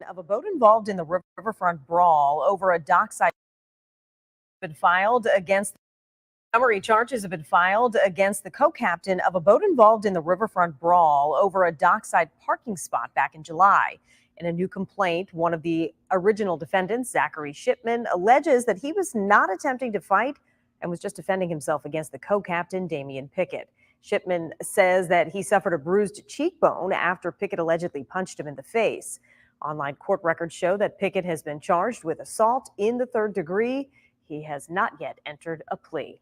of a boat involved in the riverfront brawl over a dockside been filed against summary charges have been filed against the co-captain of a boat involved in the riverfront brawl over a dockside parking spot back in July. In a new complaint, one of the original defendants, Zachary Shipman, alleges that he was not attempting to fight and was just defending himself against the co-captain, Dameion Pickett. Shipman says that he suffered a bruised cheekbone after Pickett allegedly punched him in the face. Online court records show that Pickett has been charged with assault in the third degree. He has not yet entered a plea.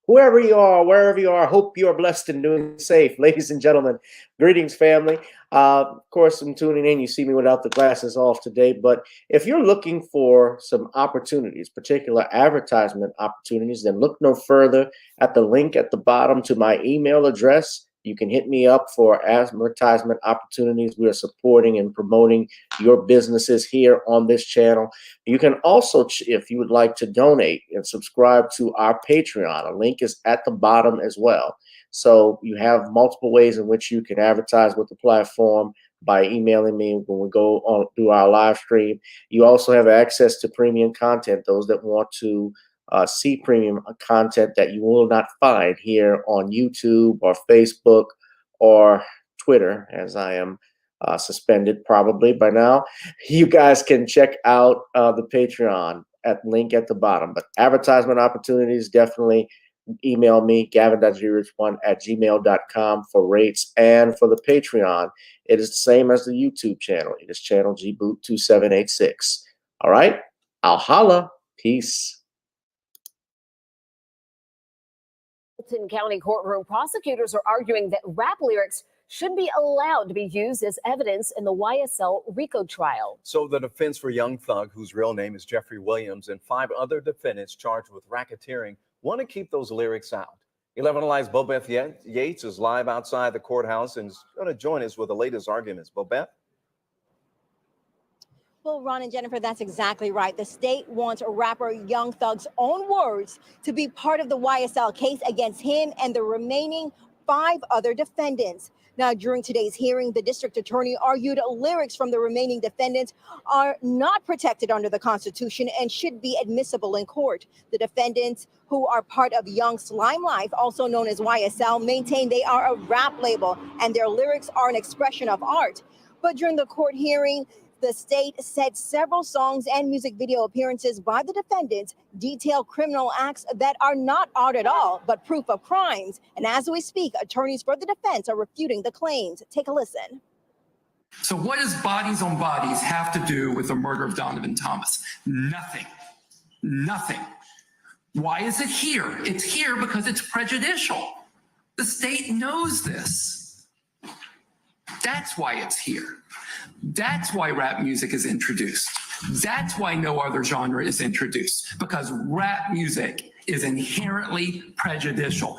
Whoever you are, wherever you are, hope you are blessed and doing safe. Ladies and gentlemen, greetings, family. Of course, I'm tuning in. You see me without the glasses off today. But if you're looking for some opportunities, particular advertisement opportunities, then look no further at the link at the bottom to my email address. You can hit me up for advertisement opportunities. We are supporting and promoting your businesses here on this channel. You can also, if you would like to donate and subscribe to our Patreon, a link is at the bottom as well. So you have multiple ways in which you can advertise with the platform by emailing me when we go on through our live stream. You also have access to premium content, those that want to see premium content that you will not find here on YouTube or Facebook or Twitter, as I am suspended probably by now. You guys can check out the Patreon at link at the bottom. But advertisement opportunities, definitely email me, gavin.grich1@gmail.com for rates. And for the Patreon, it is the same as the YouTube channel. It is channel gboot2786. All right, I'll holla. Peace. Hamilton County courtroom, prosecutors are arguing that rap lyrics should be allowed to be used as evidence in the YSL RICO trial. So the defense for Young Thug, whose real name is Jeffrey Williams, and 5 other defendants charged with racketeering want to keep those lyrics out. 11 Alive's Bobeth Yates is live outside the courthouse and is going to join us with the latest arguments. Bobeth? Well, Ron and Jennifer, that's exactly right. The state wants rapper Young Thug's own words to be part of the YSL case against him and the remaining 5 other defendants. Now, during today's hearing, the district attorney argued lyrics from the remaining defendants are not protected under the Constitution and should be admissible in court. The defendants, who are part of Young's Slime Life, also known as YSL, maintain they are a rap label and their lyrics are an expression of art. But during the court hearing, the state said several songs and music video appearances by the defendants detail criminal acts that are not art at all, but proof of crimes. And as we speak, attorneys for the defense are refuting the claims. Take a listen. So what does Bodies on Bodies have to do with the murder of Donovan Thomas? Nothing. Nothing. Why is it here? It's here because it's prejudicial. The state knows this. That's why it's here. That's why rap music is introduced. That's why no other genre is introduced, because rap music is inherently prejudicial.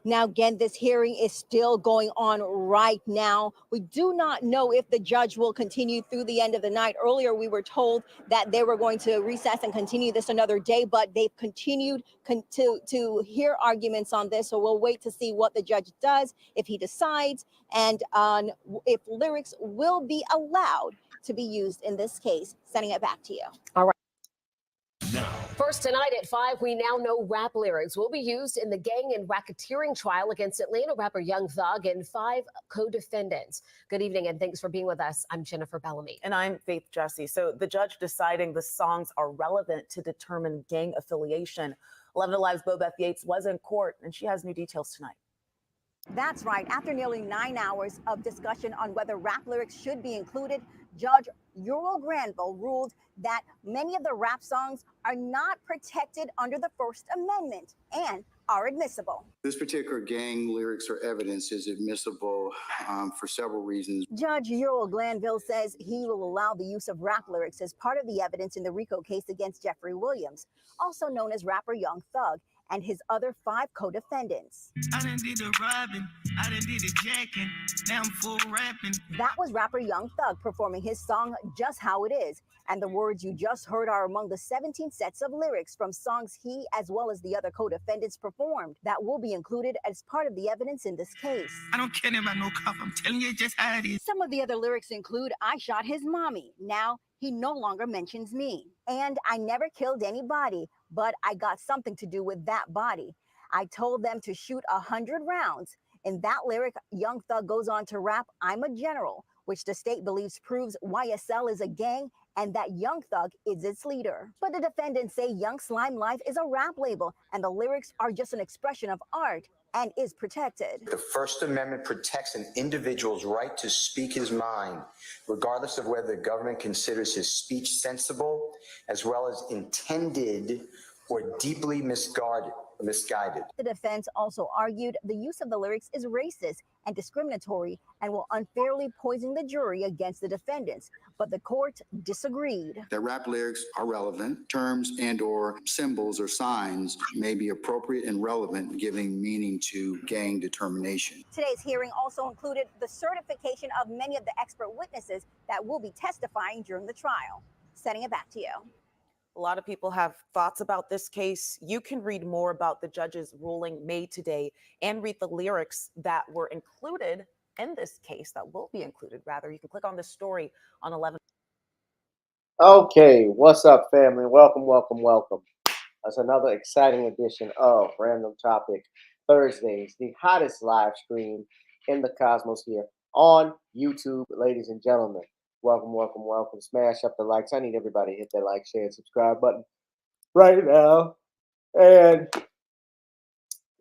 Now, again, this hearing is still going on right now. We do not know if the judge will continue through the end of the night. Earlier, we were told that they were going to recess and continue this another day, but they've continued to hear arguments on this. So we'll wait to see what the judge does, if he decides, and if lyrics will be allowed to be used in this case. Sending it back to you. All right. First tonight at 5, we now know rap lyrics will be used in the gang and racketeering trial against Atlanta rapper Young Thug and 5 co-defendants. Good evening and thanks for being with us. I'm Jennifer Bellamy. And I'm Faith Jesse. So the judge deciding the songs are relevant to determine gang affiliation. 11 Alive's Bobeth Yates was in court and she has new details tonight. That's right. After nearly 9 hours of discussion on whether rap lyrics should be included, Judge Uriel Granville ruled that many of the rap songs are not protected under the First Amendment and are admissible. This particular gang lyrics or evidence is admissible for several reasons. Judge Uriel Granville says he will allow the use of rap lyrics as part of the evidence in the RICO case against Jeffrey Williams, also known as rapper Young Thug, and his other 5 co-defendants. I done did the robbing, I done did the jacking, now I'm full rapping. That was rapper Young Thug performing his song Just How It Is, and the words you just heard are among the 17 sets of lyrics from songs he as well as the other co-defendants performed that will be included as part of the evidence in this case. I don't care about no cop, I'm telling you just how it is. Some of the other lyrics include I shot his mommy, now he no longer mentions me, and I never killed anybody, but I got something to do with that body. I told them to shoot 100 rounds. In that lyric, Young Thug goes on to rap I'm a general, which the state believes proves YSL is a gang and that Young Thug is its leader. But the defendants say Young Slime Life is a rap label and the lyrics are just an expression of art and is protected. The First Amendment protects an individual's right to speak his mind, regardless of whether the government considers his speech sensible, as well as intended or deeply misguided. The defense also argued the use of the lyrics is racist and discriminatory and will unfairly poison the jury against the defendants, but the court disagreed. That rap lyrics are relevant. Terms and or symbols or signs may be appropriate and relevant, giving meaning to gang determination. Today's hearing also included the certification of many of the expert witnesses that will be testifying during the trial. Sending it back to you. A lot of people have thoughts about this case. You can read more about the judge's ruling made today and read the lyrics that were included in this case, that will be included, rather. You can click on this story on 11. Okay, what's up, family? Welcome, welcome, welcome. That's another exciting edition of Random Topic Thursdays, the hottest live stream in the cosmos here on YouTube, ladies and gentlemen. Welcome, welcome, welcome. Smash up the likes. I need everybody to hit that like, share, and subscribe button right now. And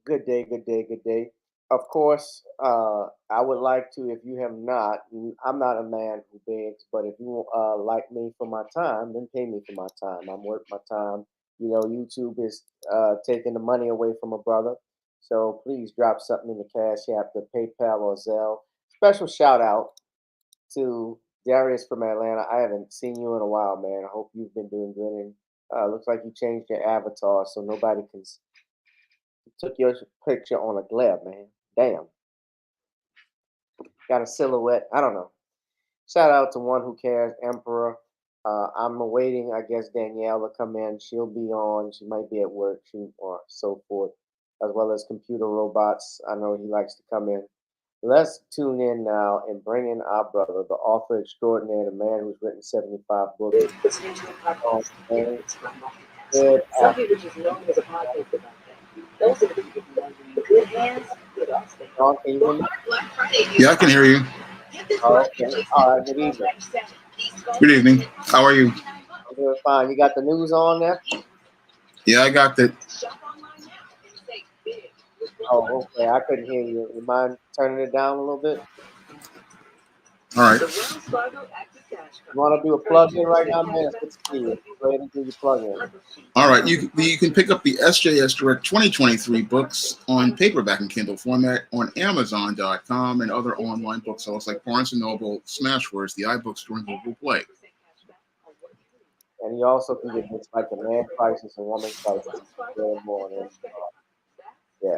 good day, good day, good day. Of course, I would like to, if you have not, I'm not a man who begs, but if you like me for my time, then pay me for my time. I'm worth my time. You know, YouTube is taking the money away from a brother. So please drop something in the Cash App, the PayPal or Zelle. Special shout out to Darius from Atlanta. I haven't seen you in a while, man. I hope you've been doing good. And looks like you changed your avatar so nobody can. You took your picture on a glare, man. Damn. Got a silhouette. I don't know. Shout out to One Who Cares, Emperor. I'm awaiting, I guess, Danielle to come in. She'll be on. She might be at work, or so forth, as well as Computer Robots. I know he likes to come in. Let's tune in now and bring in our brother, the author extraordinaire, the man who's written 75 books. Listening to the podcast some people just know there's a podcast about that. Those are the people who are in good hands with us. Yeah, I can hear you. Oh, okay. All right, good evening. Good evening. How are you? I'm doing fine. You got the news on there? Yeah, I got that. Oh, okay. I couldn't hear you. You mind turning it down a little bit? All right. You want to do a plug-in right now, man? Let's see you. Go ahead and do your plug-in. All right. You can pick up the SJS Direct 2023 books on paperback and Kindle format on Amazon.com and other online booksellers like Barnes & Noble, Smashwords, the iBook Store, and Google Play. And you also can get books like The Man Crisis and Woman Crisis. Yeah.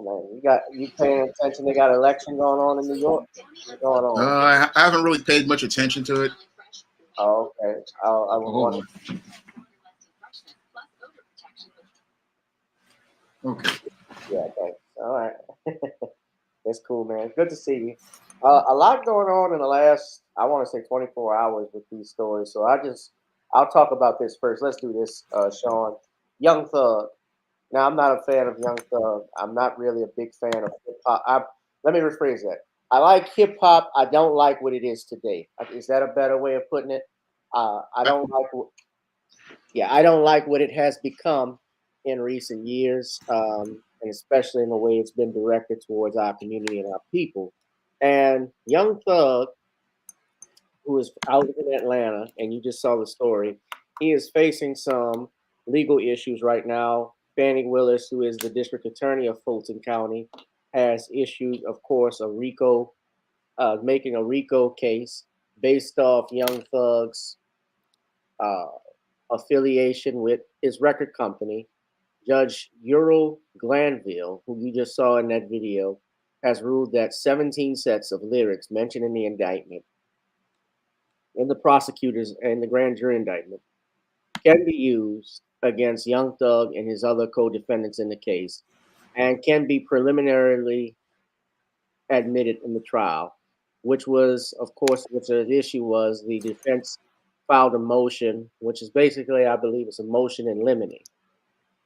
Man, you paying attention? They got an election going on in New York. What's going on? I haven't really paid much attention to it. Oh, okay. I was wondering. Okay. Yeah, thanks. All right. That's cool, man. Good to see you. A lot going on in the last, I want to say 24 hours with these stories. So I'll talk about this first. Let's do this, Shawn. Young Thug. Now, I'm not a fan of Young Thug. I'm not really a big fan of hip-hop. Let me rephrase that. I like hip-hop. I don't like what it is today. Is that a better way of putting it? I don't like what it has become in recent years, and especially in the way it's been directed towards our community and our people. And Young Thug who is out in Atlanta, and you just saw the story, he is facing some legal issues right now. Fannie Willis, who is the district attorney of Fulton County, has issued, of course, making a RICO case based off Young Thug's affiliation with his record company. Judge Ural Glanville, who you just saw in that video, has ruled that 17 sets of lyrics mentioned in the indictment, in the prosecutors and the grand jury indictment, can be used against Young Thug and his other co-defendants in the case, and can be preliminarily admitted in the trial, which was, of course, which the issue was the defense filed a motion, which is basically, I believe, it's a motion in limine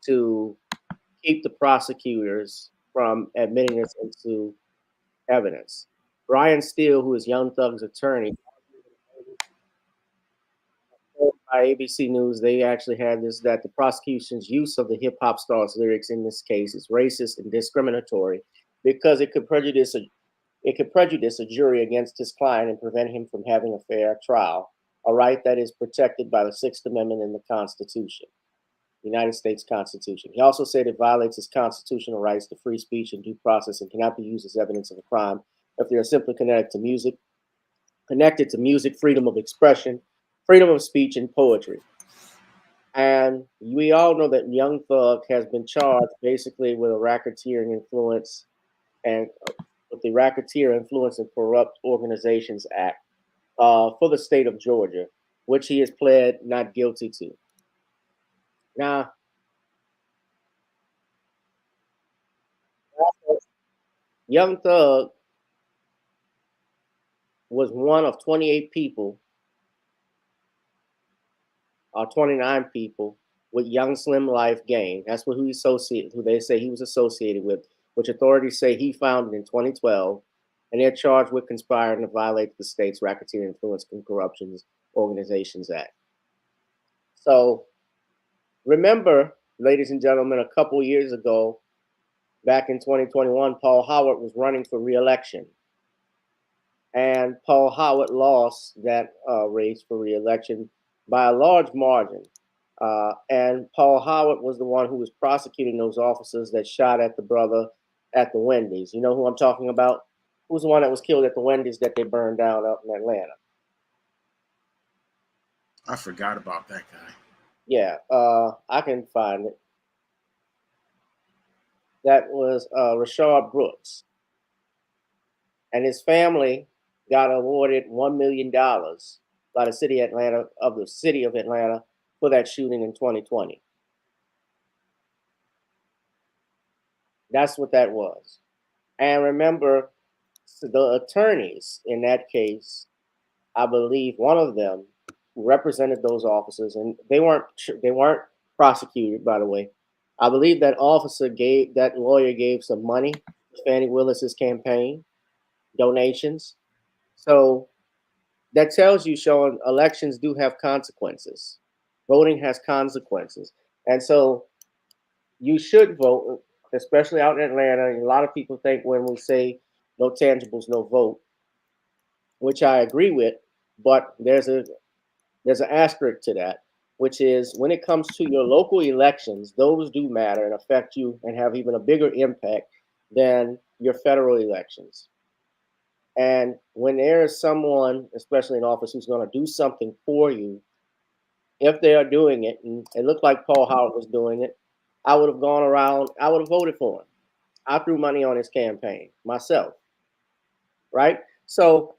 to keep the prosecutors from admitting this into evidence. Brian Steele, who is Young Thug's attorney, by ABC News, they actually had this, that the prosecution's use of the hip hop star's lyrics in this case is racist and discriminatory because it could prejudice a jury against his client and prevent him from having a fair trial, a right that is protected by the Sixth Amendment in the Constitution, the United States Constitution. He also said it violates his constitutional rights to free speech and due process and cannot be used as evidence of a crime if they are simply connected to music, freedom of expression, freedom of speech, and poetry. And we all know that Young Thug has been charged basically with a racketeering influence and with the Racketeer Influence and Corrupt Organizations Act for the state of Georgia, which he has pled not guilty to. Now, Young Thug was one of 28 people, or 29 people, with Young Slim Life gang. That's who they say he was associated with, which authorities say he founded in 2012, and they're charged with conspiring to violate the state's Racketeer Influence and Corruption Organizations Act. So remember, ladies and gentlemen, a couple years ago, back in 2021, Paul Howard was running for re-election. And Paul Howard lost that race for re-election by a large margin. And Paul Howard was the one who was prosecuting those officers that shot at the brother at the Wendy's. You know who I'm talking about? Who's the one that was killed at the Wendy's that they burned down up in Atlanta? I forgot about that guy. Yeah, I can find it. That was Rashard Brooks. And his family got awarded $1 million by the city of Atlanta for that shooting in 2020. That's what that was. And remember, the attorneys in that case, I believe one of them represented those officers, and they weren't prosecuted, by the way. I believe that lawyer gave some money to Fannie Willis's campaign, donations. So that tells you, Shawn, elections do have consequences. Voting has consequences. And so you should vote, especially out in Atlanta. And a lot of people think when we say no tangibles, no vote, which I agree with, but there's an asterisk to that, which is when it comes to your local elections, those do matter and affect you and have even a bigger impact than your federal elections. And when there is someone, especially in office, who's going to do something for you, if they are doing it, and it looked like Paul Howard was doing it, I would have gone around, I would have voted for him. I threw money on his campaign myself, right? So,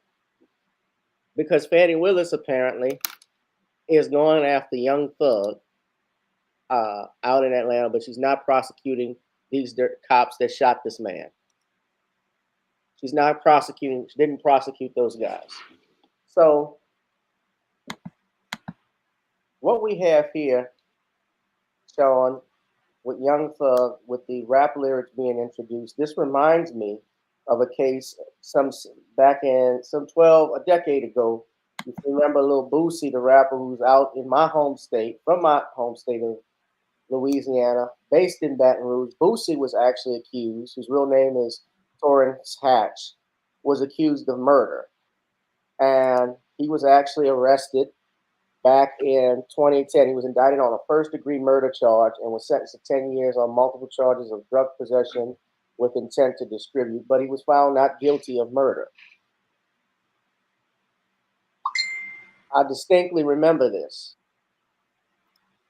because Fannie Willis apparently is going after Young Thug out in Atlanta, but she's not prosecuting these cops that shot this man. She's not prosecuting, she didn't prosecute those guys. So what we have here, Shawn, with Young Thug, with the rap lyrics being introduced, this reminds me of a case a decade ago. If you remember Lil Boosie, the rapper who's out in my home state, from my home state of Louisiana, based in Baton Rouge. Boosie was actually accused, his real name is Torrance Hatch, was accused of murder. And He was actually arrested back in 2010. He was indicted on a first-degree murder charge and was sentenced to 10 years on multiple charges of drug possession with intent to distribute, but he was found not guilty of murder. I distinctly remember this.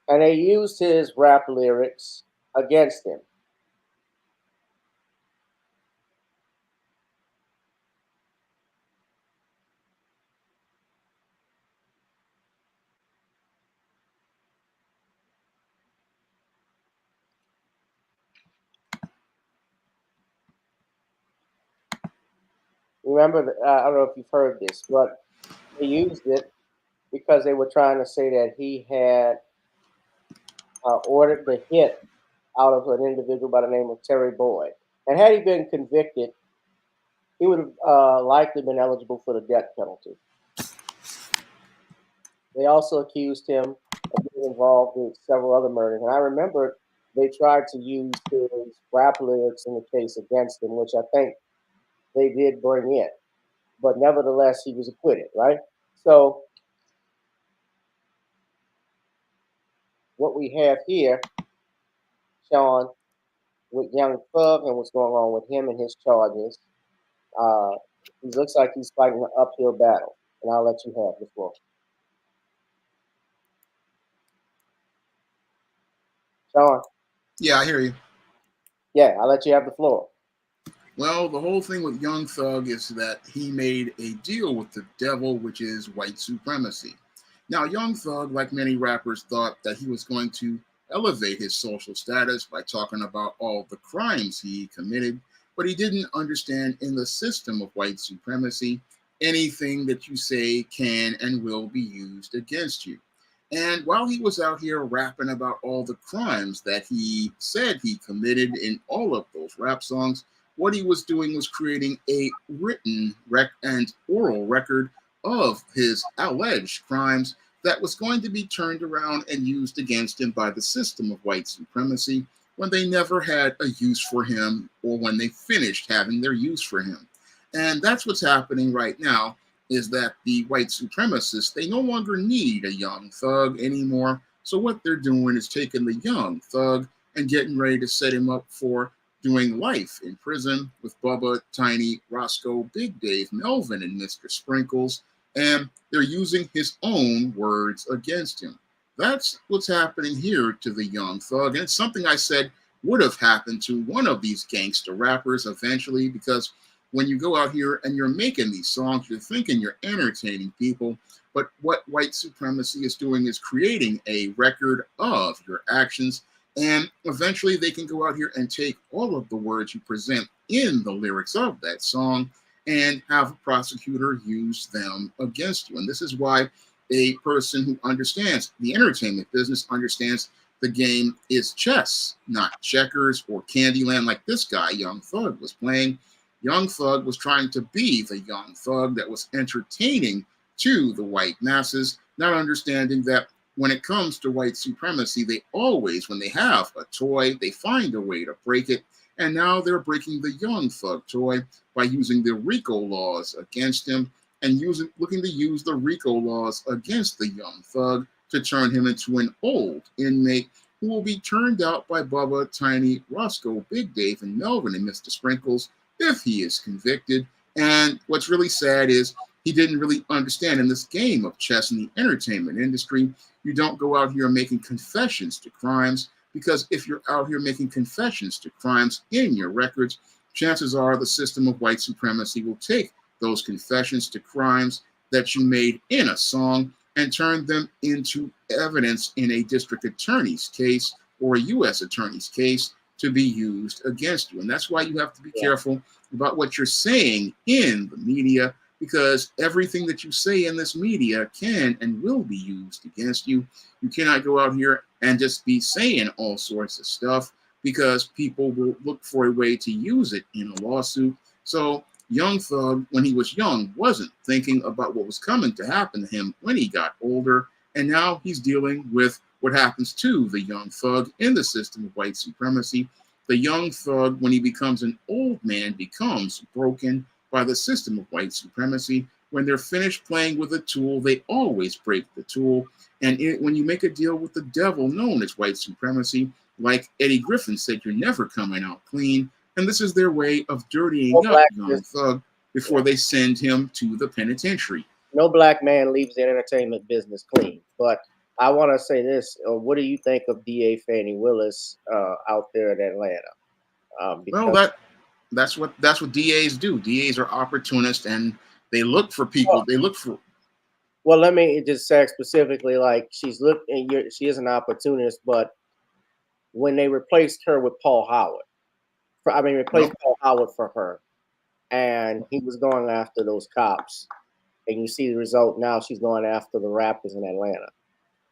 And they used his rap lyrics against him. Remember, I don't know if you've heard this, but they used it because they were trying to say that he had ordered the hit out of an individual by the name of Terry Boyd. And had he been convicted, he would have likely been eligible for the death penalty. They also accused him of being involved with several other murders. And I remember they tried to use his rap lyrics in the case against him, which I think they did bring in. But nevertheless, he was acquitted, right? So what we have here, Shawn, with Young Thug and what's going on with him and his charges, he looks like he's fighting an uphill battle. And I'll let you have the floor. Shawn. Yeah, I hear you. Yeah, I'll let you have the floor. Well, the whole thing with Young Thug is that he made a deal with the devil, which is white supremacy. Now, Young Thug, like many rappers, thought that he was going to elevate his social status by talking about all the crimes he committed, but he didn't understand in the system of white supremacy, anything that you say can and will be used against you. And while he was out here rapping about all the crimes that he said he committed in all of those rap songs, what he was doing was creating a written and oral record of his alleged crimes that was going to be turned around and used against him by the system of white supremacy when they never had a use for him or when they finished having their use for him. And that's what's happening right now, is that the white supremacists, they no longer need a Young Thug anymore. So what they're doing is taking the Young Thug and getting ready to set him up for doing life in prison with Bubba, Tiny, Roscoe, Big Dave, Melvin, and Mr. Sprinkles, and they're using his own words against him. That's what's happening here to the Young Thug, and it's something I said would have happened to one of these gangster rappers eventually, because when you go out here and you're making these songs, you're thinking you're entertaining people, but what white supremacy is doing is creating a record of your actions. And eventually they can go out here and take all of the words you present in the lyrics of that song and have a prosecutor use them against you. And this is why a person who understands the entertainment business understands the game is chess, not checkers or Candyland like this guy, Young Thug, was playing. Young Thug was trying to be the Young Thug that was entertaining to the white masses, not understanding that when it comes to white supremacy, they always, when they have a toy, they find a way to break it. And now they're breaking the Young Thug toy by using the RICO laws against him and looking to use the RICO laws against the Young Thug to turn him into an old inmate who will be turned out by Bubba, Tiny, Roscoe, Big Dave, and Melvin, and Mr. Sprinkles if he is convicted. And what's really sad is he didn't really understand in this game of chess in the entertainment industry, you don't go out here making confessions to crimes, because if you're out here making confessions to crimes in your records, chances are the system of white supremacy will take those confessions to crimes that you made in a song and turn them into evidence in a district attorney's case or a U.S. attorney's case to be used against you. And that's why you have to be careful about what you're saying in the media, because everything that you say in this media can and will be used against you. You cannot go out here and just be saying all sorts of stuff, because people will look for a way to use it in a lawsuit. So Young Thug, when he was young, wasn't thinking about what was coming to happen to him when he got older. And now he's dealing with what happens to the Young Thug in the system of white supremacy. The Young Thug, when he becomes an old man, becomes broken by the system of white supremacy, when they're finished playing with a tool, they always break the tool. And when you make a deal with the devil known as white supremacy, like Eddie Griffin said, you're never coming out clean. And this is their way of dirtying up Young Thug before they send him to the penitentiary. No black man leaves the entertainment business clean. But I want to say this: what do you think of DA Fannie Willis out there in Atlanta? Well, that's what DAs do. DAs are opportunists, and they look for people. They look for. Well, let me just say specifically, like she is an opportunist, but when they replaced her with Paul Howard, replaced Paul Howard for her, and he was going after those cops, and you see the result now. She's going after the rappers in Atlanta.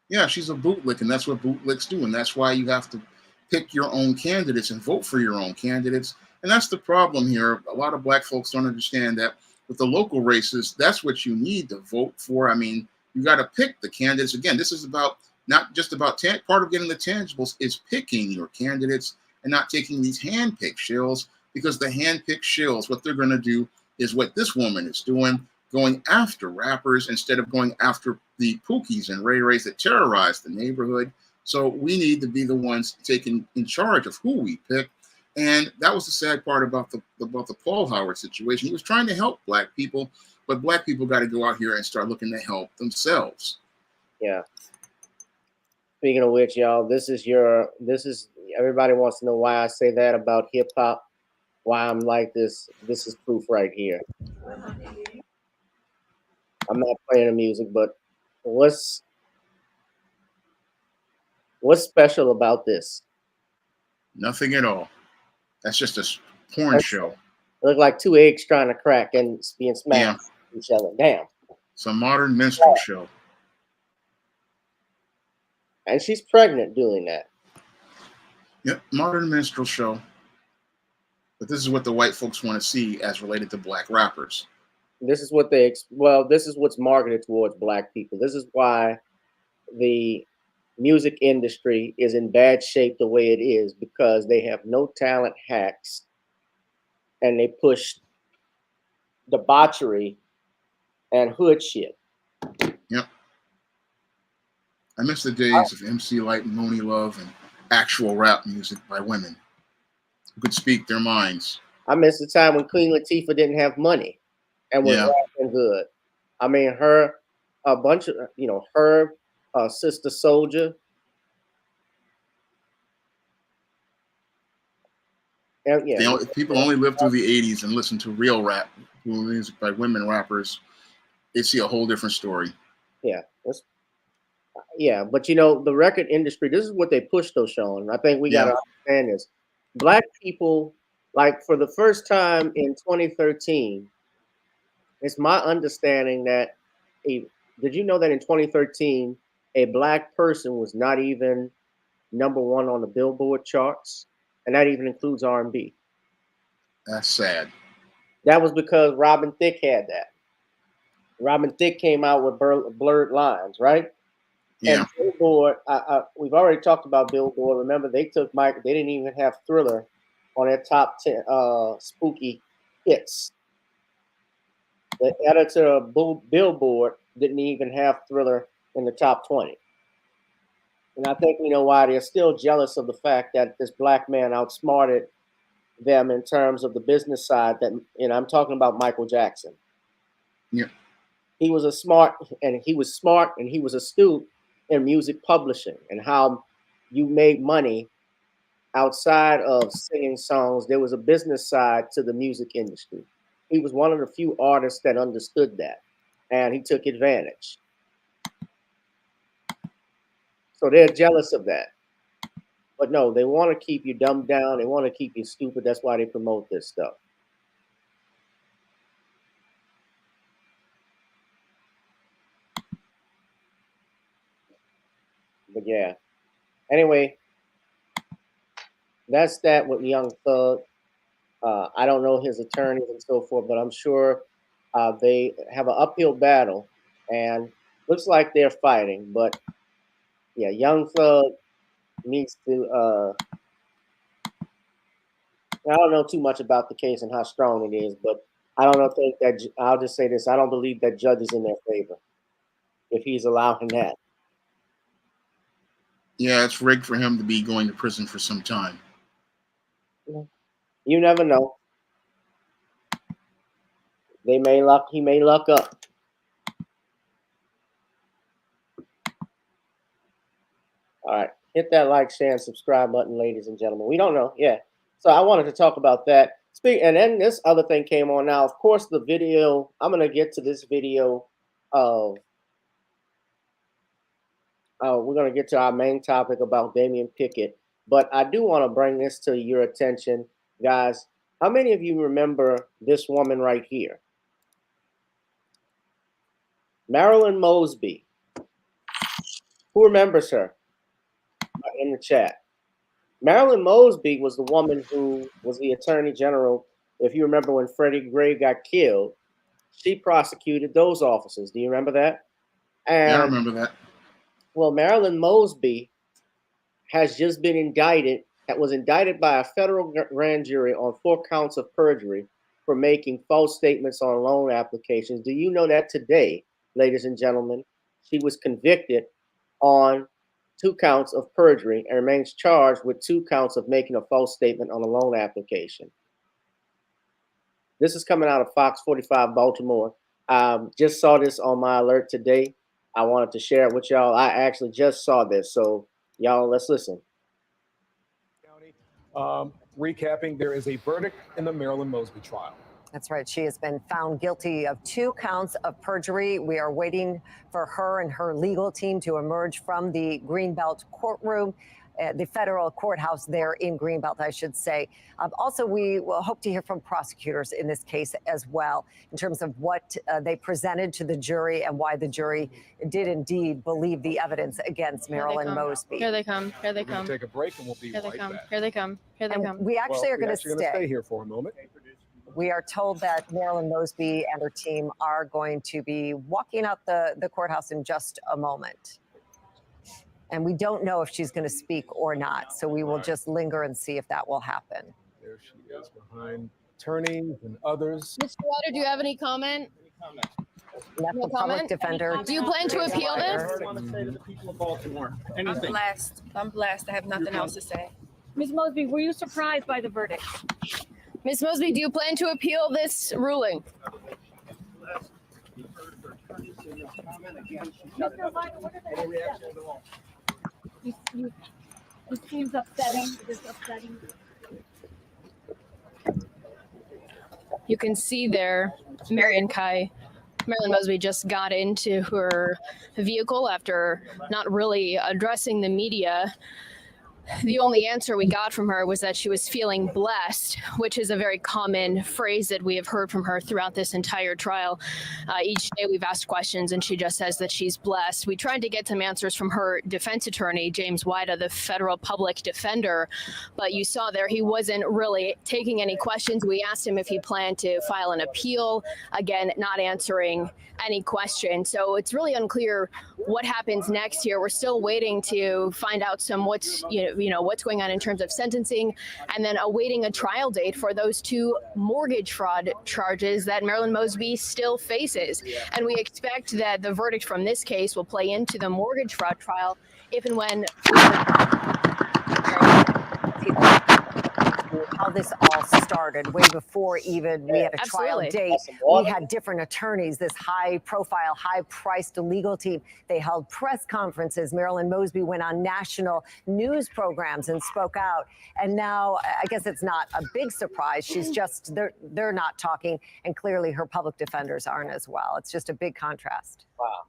Yeah, she's a bootlick, and that's what bootlicks do, and that's why you have to pick your own candidates and vote for your own candidates. And that's the problem here. A lot of black folks don't understand that with the local races, that's what you need to vote for. I mean, you got to pick the candidates. Again, this is about not just about part of getting the tangibles is picking your candidates and not taking these hand-picked shills, because the hand-picked shills, what they're going to do is what this woman is doing, going after rappers instead of going after the Pookies and Ray Rays that terrorize the neighborhood. So we need to be the ones taking in charge of who we pick. And that was the sad part about the Paul Howard situation. He was trying to help black people, but black people got to go out here and start looking to help themselves. Yeah. Speaking of which, y'all, this is everybody wants to know why I say that about hip hop, why I'm like this. This is proof right here. I'm not playing the music, but what's special about this? Nothing at all. That's just a porn show. It looked like two eggs trying to crack and being smashed each other. Damn. It's a modern minstrel show. And she's pregnant doing that. Yep, modern minstrel show. But this is what the white folks want to see as related to black rappers. This is what this is what's marketed towards black people. This is why the music industry is in bad shape the way it is, because they have no talent hacks and they push debauchery and hood shit. Yep. I miss the days of MC Light and Monie Love and actual rap music by women who could speak their minds. I miss the time when Queen Latifah didn't have money and was rapping good. I mean, her Sister Soldier. And people only live through the 80s and listen to real rap music by women rappers. They see a whole different story. Yeah. But the record industry, this is what they push though, Shawn. I think we got to understand this. Black people, like for the first time in 2013, it's my understanding that did you know that in 2013, a black person was not even #1 on the Billboard charts? And that even includes R&B. That's sad. That was because Robin Thicke had that. Robin Thicke came out with Blurred Lines, right? Yeah. And Billboard, we've already talked about Billboard. Remember, they took Mike. They didn't even have Thriller on their top 10 spooky hits. The editor of Billboard didn't even have Thriller in the top 20. And I think we know why. They're still jealous of the fact that this black man outsmarted them in terms of the business side. I'm talking about Michael Jackson. Yeah. He was smart and he was astute in music publishing and how you made money outside of singing songs. There was a business side to the music industry. He was one of the few artists that understood that, and he took advantage. So they're jealous of that. But no, they want to keep you dumbed down. They want to keep you stupid. That's why they promote this stuff. But yeah. Anyway, that's that with Young Thug. I don't know his attorneys and so forth, but I'm sure they have an uphill battle, and looks like they're fighting. But yeah, Young Thug needs to. I don't know too much about the case and how strong it is, but I don't think that. I'll just say this: I don't believe that judge is in their favor if he's allowing that. Yeah, it's rigged for him to be going to prison for some time. You never know. He may luck up. All right. Hit that like, share, and subscribe button, ladies and gentlemen. We don't know. Yeah. So I wanted to talk about that. And then this other thing came on now. Of course, the video, I'm going to get to this video of, we're going to get to our main topic about Dameion Pickett. But I do want to bring this to your attention, guys. How many of you remember this woman right here? Marilyn Mosby. Who remembers her? In the chat. Marilyn Mosby was the woman who was the attorney general. If you remember when Freddie Gray got killed, she prosecuted those officers. Do you remember that? And, yeah, I remember that. Well, Marilyn Mosby has just been indicted. Was indicted by a federal grand jury on 4 counts of perjury for making false statements on loan applications. Do you know that today, ladies and gentlemen, she was convicted on 2 counts of perjury and remains charged with 2 counts of making a false statement on a loan application. This is coming out of Fox 45 Baltimore. Just saw this on my alert today. I wanted to share it with y'all. I actually just saw this. So y'all, let's listen. Recapping, there is a verdict in the Marilyn Mosby trial. That's right. She has been found guilty of 2 counts of perjury. We are waiting for her and her legal team to emerge from the Greenbelt courtroom, the federal courthouse there in Greenbelt, I should say. Also, we will hope to hear from prosecutors in this case as well, in terms of what they presented to the jury and why the jury did indeed believe the evidence against Marilyn Mosby. Here they come. Here they come. We'll take a break and we'll be right back. Here they come. Here they come. We actually are going to stay here for a moment. We are told that Marilyn Mosby and her team are going to be walking out the courthouse in just a moment. And we don't know if she's going to speak or not. So we will just linger and see if that will happen. There she is behind attorneys and others. Mr. Water, do you have any comment? That's the public defender. Do you plan to appeal this? I want to say to the people of Baltimore, I'm blessed. I'm blessed. I have nothing else to say. Ms. Mosby, were you surprised by the verdict? Ms. Mosby, do you plan to appeal this ruling? Mr. White, what are the steps? It seems upsetting. It is upsetting. You can see there, Marion Kai. Marilyn Mosby just got into her vehicle after not really addressing the media. The only answer we got from her was that she was feeling blessed, which is a very common phrase that we have heard from her throughout this entire trial. Each day we've asked questions and she just says that she's blessed. We tried to get some answers from her defense attorney, James Wida, the federal public defender, but you saw there he wasn't really taking any questions. We asked him if he planned to file an appeal, again, not answering any question. So it's really unclear what happens next here. We're still waiting to find out what's going on in terms of sentencing, and then awaiting a trial date for those 2 mortgage fraud charges that Marilyn Mosby still faces. And we expect that the verdict from this case will play into the mortgage fraud trial if and when how this all started way before even we had a trial date. We had different attorneys, this high-profile, high-priced legal team. They held press conferences. Marilyn Mosby went on national news programs and spoke out. And now, I guess it's not a big surprise. She's just, they're not talking, and clearly her public defenders aren't as well. It's just a big contrast. Wow.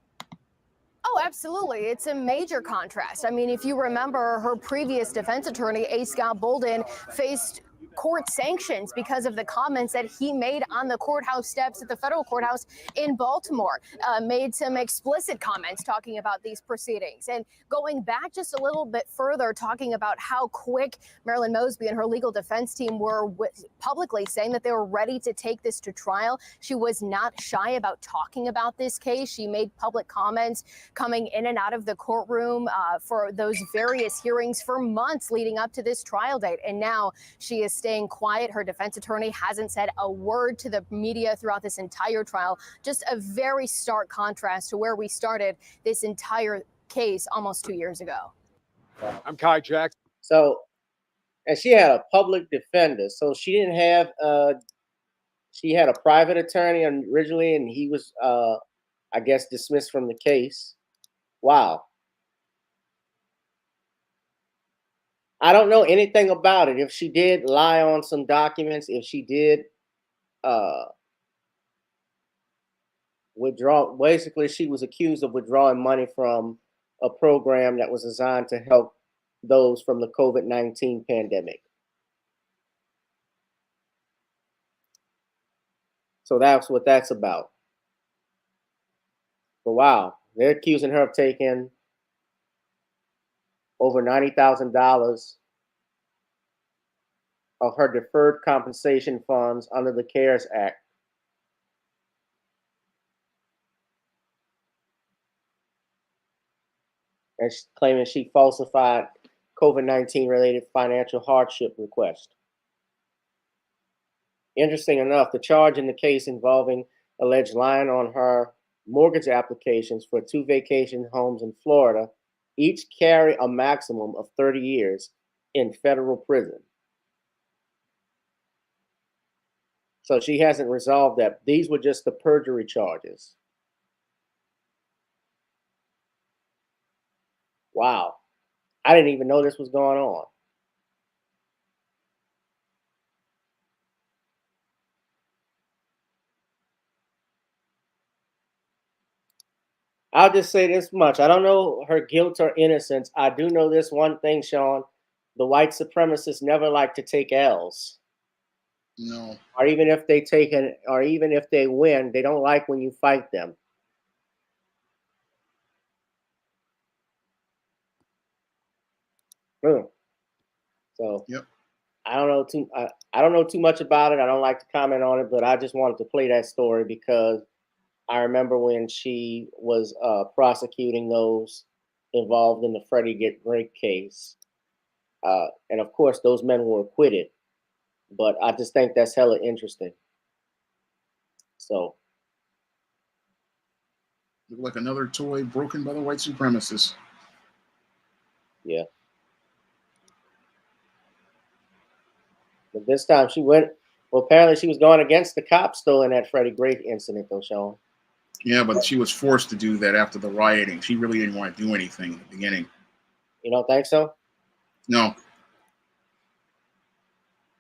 Oh, absolutely. It's a major contrast. I mean, if you remember, her previous defense attorney, A. Scott Bolden, faced court sanctions because of the comments that he made on the courthouse steps at the federal courthouse in Baltimore, made some explicit comments talking about these proceedings. And going back just a little bit further, talking about how quick Marilyn Mosby and her legal defense team were publicly saying that they were ready to take this to trial. She was not shy about talking about this case. She made public comments coming in and out of the courtroom for those various hearings for months leading up to this trial date. And now she is staying quiet. Her defense attorney hasn't said a word to the media throughout this entire trial. Just a very stark contrast to where we started this entire case almost 2 years ago. I'm Kai Jackson. So, and she had a public defender. So she didn't have, she had a private attorney originally, and he was, I guess, dismissed from the case. Wow. I don't know anything about it. If she did lie on some documents, if she did withdraw, basically she was accused of withdrawing money from a program that was designed to help those from the COVID-19 pandemic. So that's what that's about. But wow, they're accusing her of taking over $90,000 of her deferred compensation funds under the CARES Act. And she's claiming she falsified COVID-19 related financial hardship request. Interesting enough, the charge in the case involving alleged lying on her mortgage applications for 2 vacation homes in Florida each carry a maximum of 30 years in federal prison. So she hasn't resolved that. These were just the perjury charges. Wow. I didn't even know this was going on. I'll just say this much. I don't know her guilt or innocence. I do know this one thing, Shawn. The white supremacists never like to take L's. No. Or even if they take an, or even if they win, they don't like when you fight them. So yep. I don't know too much about it. I don't like to comment on it, but I just wanted to play that story because I remember when she was prosecuting those involved in the Freddie Get Great case. And of course, those men were acquitted. But I just think that's hella interesting. So. Look like another toy broken by the white supremacists. Yeah. But this time she went, well, apparently she was going against the cops though in that Freddie Gray incident though, Shawn. Yeah, but she was forced to do that after the rioting. She really didn't want to do anything in the beginning. You don't think so? No.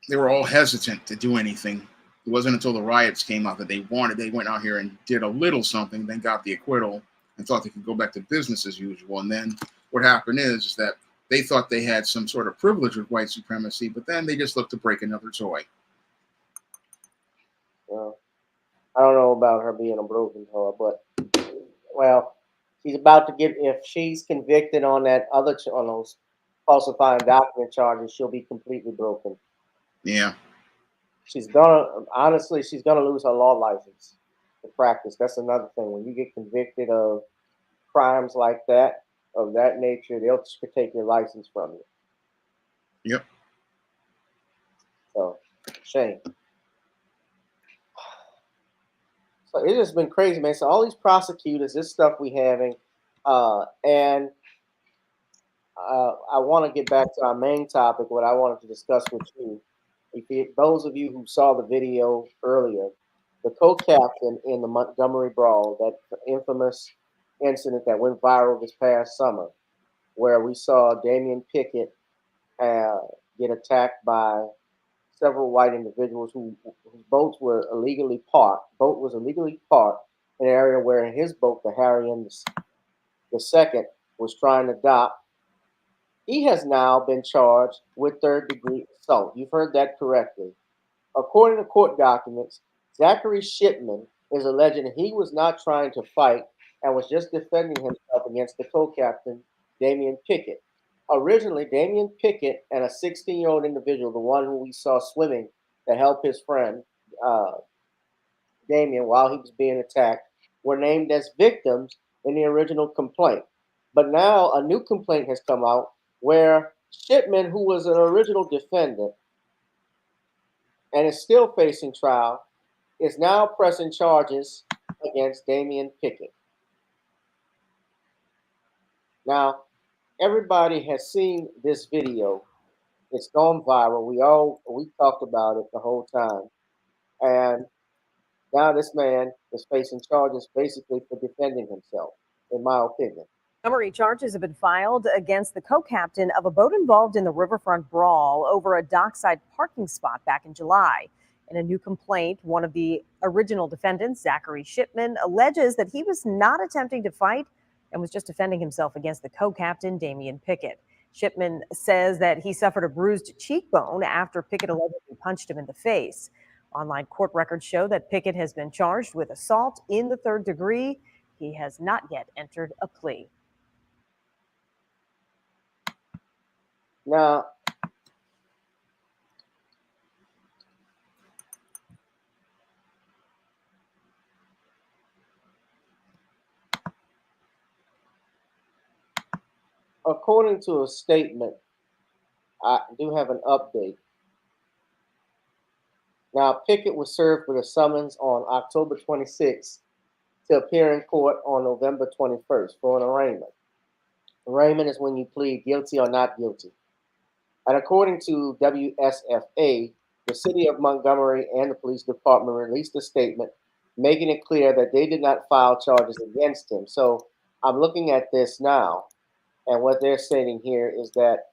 They were all hesitant to do anything. It wasn't until the riots came out that they went out here and did a little something, then got the acquittal and thought they could go back to business as usual. And then what happened is that they thought they had some sort of privilege with white supremacy, but then they just looked to break another toy. Well, I don't know about her being a broken toy, but well, she's about to get, if she's convicted on that other, on those falsifying document charges, she'll be completely broken. Yeah. She's gonna lose her law license to practice. That's another thing. When you get convicted of crimes like that, of that nature, they'll just take your license from you. Yep. So, shame. So it has been crazy, man. So all these prosecutors, this stuff we having, and I want to get back to our main topic, what I wanted to discuss with you. Those of you who saw the video earlier, the co-captain in the Montgomery Brawl, that infamous incident that went viral this past summer, where we saw Dameion Pickett get attacked by several white individuals whose boats were illegally parked. Boat was illegally parked in an area where his boat, the Harriot II, was trying to dock. He has now been charged with third-degree assault. You've heard that correctly. According to court documents, Zachary Shipman is alleging he was not trying to fight and was just defending himself against the co-captain, Dameion Pickett. Originally, Dameion Pickett and a 16-year-old individual, the one who we saw swimming to help his friend, Dameion, while he was being attacked, were named as victims in the original complaint. But now a new complaint has come out where Shipman, who was an original defendant, and is still facing trial, is now pressing charges against Dameion Pickett. Now, everybody has seen this video. It's gone viral. We talked about it the whole time. And now this man is facing charges basically for defending himself, in my opinion. Montgomery charges have been filed against the co-captain of a boat involved in the riverfront brawl over a dockside parking spot back in July. In a new complaint, one of the original defendants, Zachary Shipman, alleges that he was not attempting to fight and was just defending himself against the co-captain, Dameion Pickett. Shipman says that he suffered a bruised cheekbone after Pickett allegedly punched him in the face. Online court records show that Pickett has been charged with assault in the third degree. He has not yet entered a plea. Now, according to a statement, I do have an update. Now, Pickett was served with a summons on October 26th to appear in court on November 21st for an arraignment. Arraignment is when you plead guilty or not guilty. And according to WSFA, the city of Montgomery and the police department released a statement making it clear that they did not file charges against him. So I'm looking at this now, and what they're stating here is that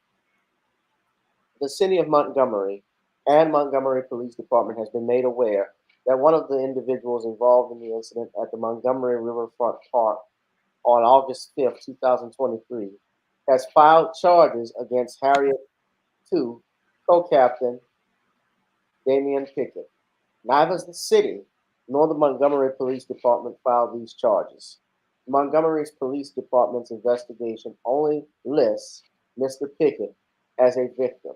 the city of Montgomery and Montgomery Police Department has been made aware that one of the individuals involved in the incident at the Montgomery Riverfront Park on August 5th, 2023, has filed charges against Harriot II co-captain Dameion Pickett. Neither the city nor the Montgomery Police Department filed these charges. Montgomery's Police Department's investigation only lists Mr. Pickett as a victim.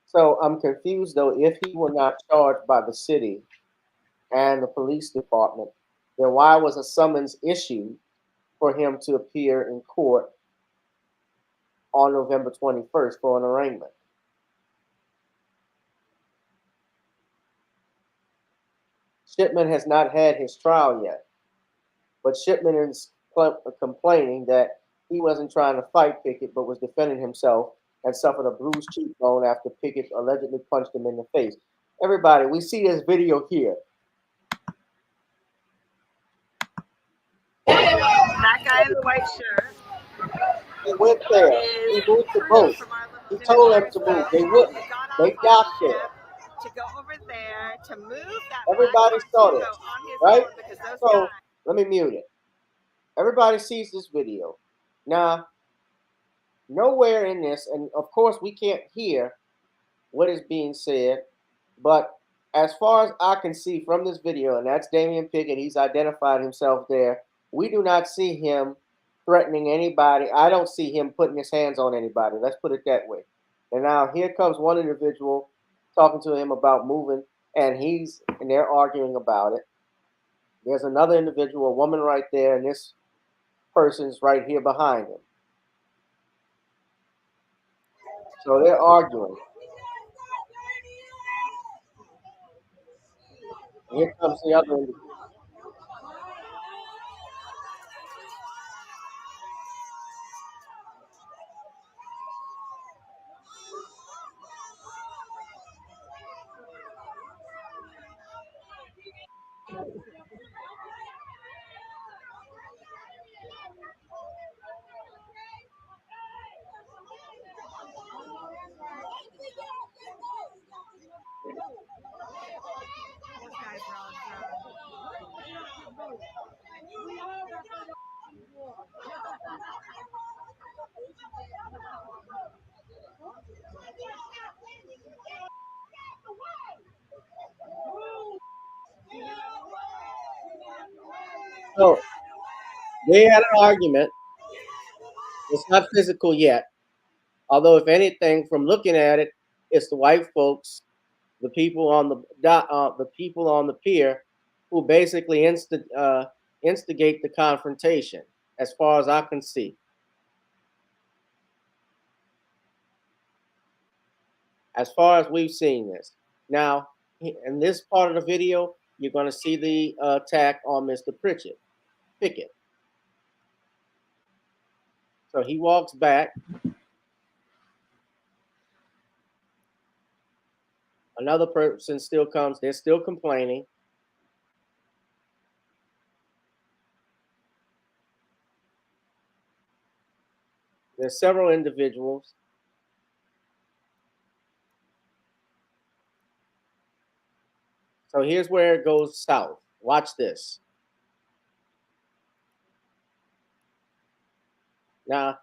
So I'm confused, though, if he were not charged by the city and the police department, then why was a summons issued for him to appear in court on November 21st for an arraignment? Shipman has not had his trial yet, but Shipman is complaining that he wasn't trying to fight Pickett, but was defending himself and suffered a bruised cheekbone after Pickett allegedly punched him in the face. Everybody, we see this video here. That guy in the white shirt. He went there. He moved the boat. He told them to move. They wouldn't. They docked there. To go over there to move that. Everybody saw this, right? So let me mute it. Everybody sees this video. Now, nowhere in this, and of course we can't hear what is being said, but as far as I can see from this video, and that's Dameion Pickett, he's identified himself there. We do not see him threatening anybody. I don't see him putting his hands on anybody. Let's put it that way. And now here comes one individual talking to him about moving, and they're arguing about it. There's another individual, a woman right there, and this person's right here behind him. So they're arguing. Here comes the other individual. So they had an argument. It's not physical yet. Although, if anything, from looking at it, it's the white folks, the people on the pier, who basically instigate the confrontation, as far as I can see. as far as we've seen this. Now, in this part of the video, you're going to see the attack on Mr. Pickett. So he walks back. Another person still comes. They're still complaining. There's several individuals. So here's where it goes south. Watch this. Now,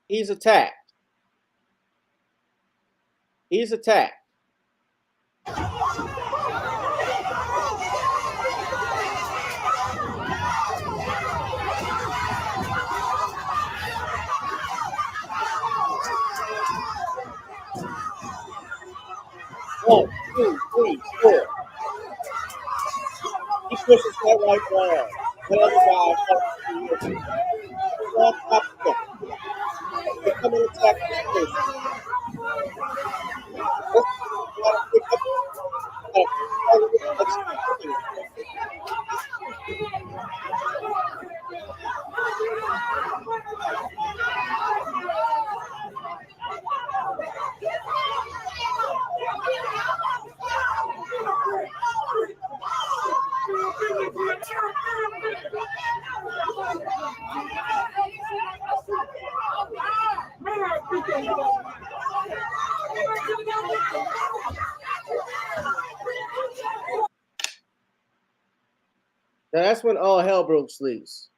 he's attacked. He's attacked. One, two, three, four. He pushes that right wall. The other guy they come and attack this person. Now that's when all hell broke loose.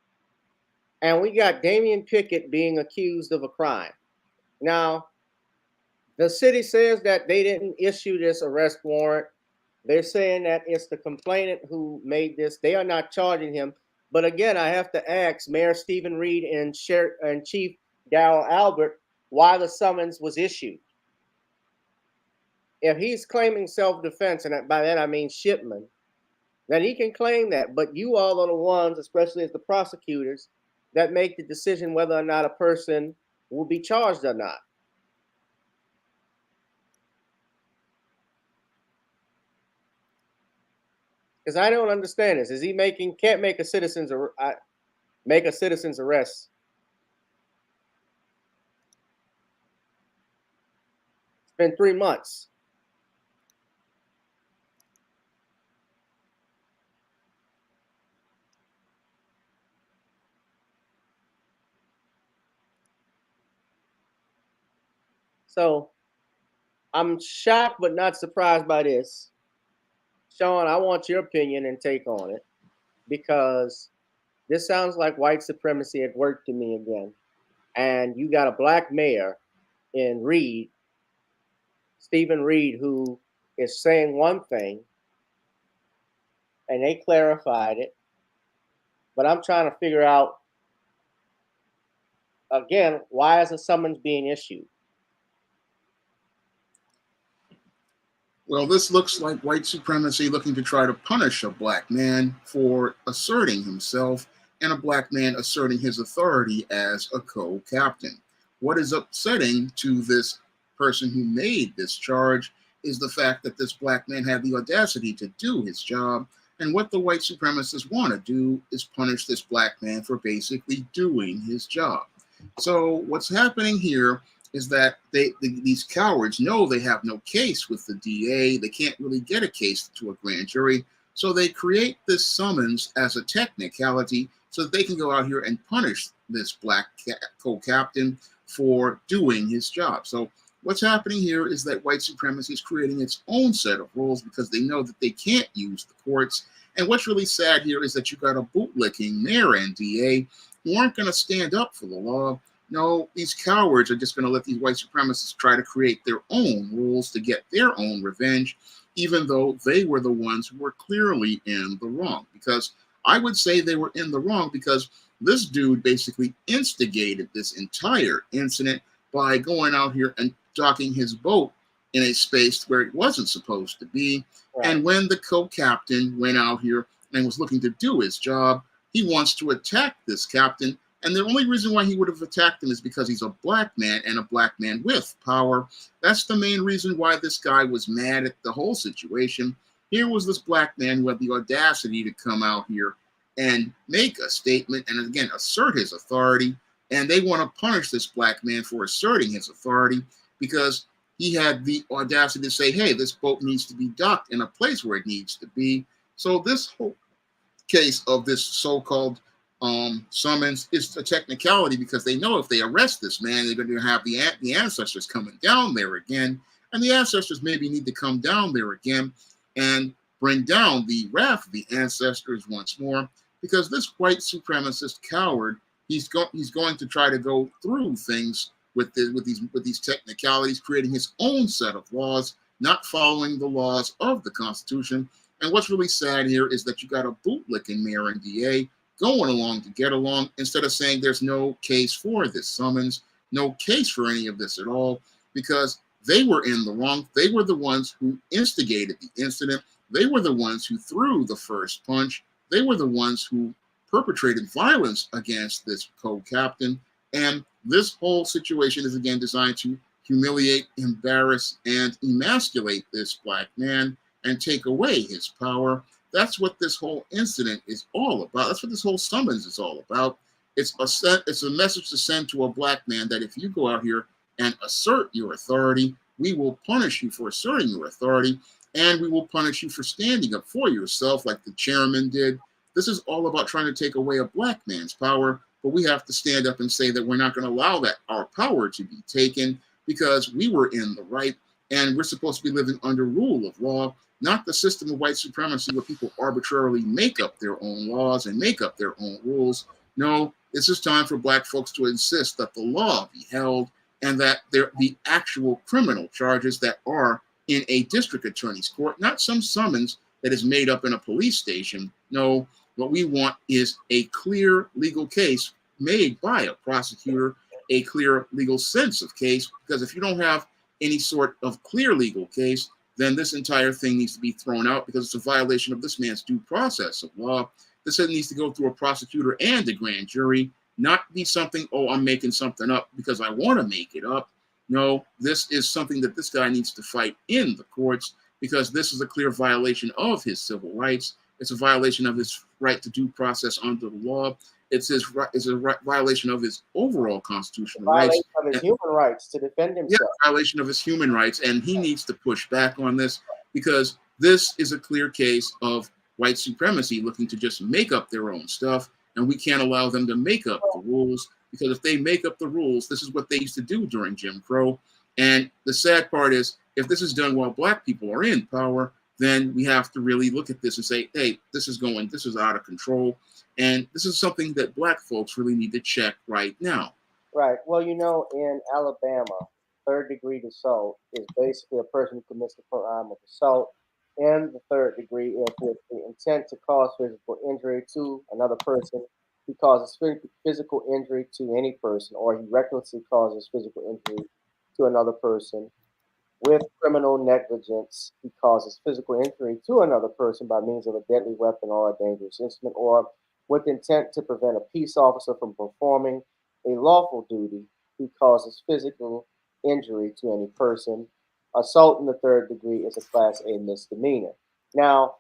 And we got Dameion Pickett being accused of a crime. Now, the city says that they didn't issue this arrest warrant. They're saying that it's the complainant who made this. They are not charging him. But again, I have to ask Mayor Stephen Reed and Chief Darrell Albert why the summons was issued. If he's claiming self-defense, and by that I mean Shipman, then he can claim that. But you all are the ones, especially as the prosecutors, that make the decision whether or not a person will be charged or not. Because I don't understand this. Is he can't make a citizen's arrest? It's been 3 months. So I'm shocked but not surprised by this. Shawn, I want your opinion and take on it, because this sounds like white supremacy at work to me again. And you got a black mayor in Reed, Stephen Reed, who is saying one thing, and they clarified it. But I'm trying to figure out, again, why is a summons being issued? Well, this looks like white supremacy looking to try to punish a black man for asserting himself and a black man asserting his authority as a co-captain. What is upsetting to this person who made this charge is the fact that this black man had the audacity to do his job, and what the white supremacists want to do is punish this black man for basically doing his job. So what's happening here is that these cowards know they have no case with the DA. They can't really get a case to a grand jury. So they create this summons as a technicality so that they can go out here and punish this black co-captain for doing his job. So what's happening here is that white supremacy is creating its own set of rules because they know that they can't use the courts. And what's really sad here is that you got a bootlicking mayor and DA who aren't going to stand up for the law. No, these cowards are just going to let these white supremacists try to create their own rules to get their own revenge, even though they were the ones who were clearly in the wrong. Because I would say they were in the wrong because this dude basically instigated this entire incident by going out here and docking his boat in a space where it wasn't supposed to be. Right. And when the co-captain went out here and was looking to do his job, he wants to attack this captain And the only reason why he would have attacked him is because he's a black man and a black man with power. That's the main reason why this guy was mad at the whole situation. Here was this black man who had the audacity to come out here and make a statement and again assert his authority. And they want to punish this black man for asserting his authority because he had the audacity to say, hey, this boat needs to be docked in a place where it needs to be. So this whole case of this so-called summons is a technicality because they know if they arrest this man, they're going to have the ancestors coming down there again. And the ancestors maybe need to come down there again and bring down the wrath of the ancestors once more, because this white supremacist coward, he's going to try to go through things with these technicalities, creating his own set of laws, not following the laws of the Constitution. And what's really sad here is that you got a bootlicking mayor and DA going along to get along instead of saying there's no case for this summons, no case for any of this at all, because they were in the wrong. They were the ones who instigated the incident. They were the ones who threw the first punch. They were the ones who perpetrated violence against this co-captain. And this whole situation is again designed to humiliate, embarrass, and emasculate this black man and take away his power. That's what this whole incident is all about. That's what this whole summons is all about. It's a message to send to a black man that if you go out here and assert your authority, we will punish you for asserting your authority, and we will punish you for standing up for yourself like the chairman did. This is all about trying to take away a black man's power, but we have to stand up and say that we're not going to allow that our power to be taken because we were in the right, and we're supposed to be living under rule of law, not the system of white supremacy where people arbitrarily make up their own laws and make up their own rules. No, this is time for black folks to insist that the law be held and that there be actual criminal charges that are in a district attorney's court, not some summons that is made up in a police station. No, what we want is a clear legal case made by a prosecutor, a clear legal sense of case, because if you don't have any sort of clear legal case, then this entire thing needs to be thrown out because it's a violation of this man's due process of law. This needs to go through a prosecutor and a grand jury, not be something, oh, I'm making something up because I want to make it up. No, this is something that this guy needs to fight in the courts because this is a clear violation of his civil rights. It's a violation of his right to due process under the law. It's a violation of his overall constitutional rights. Violation of his human rights to defend himself. Yeah, violation of his human rights, and he needs to push back on this because this is a clear case of white supremacy looking to just make up their own stuff, and we can't allow them to make up the rules because if they make up the rules, this is what they used to do during Jim Crow. And the sad part is, if this is done while black people are in power, then we have to really look at this and say, hey, this is out of control. And this is something that black folks really need to check right now. Right. Well, you know, in Alabama, third-degree assault is basically a person who commits the crime of assault in the third degree if with the intent to cause physical injury to another person, he causes physical injury to any person, or he recklessly causes physical injury to another person. With criminal negligence, he causes physical injury to another person by means of a deadly weapon or a dangerous instrument, or with intent to prevent a peace officer from performing a lawful duty, he causes physical injury to any person. Assault in the third degree is a Class A misdemeanor. Now,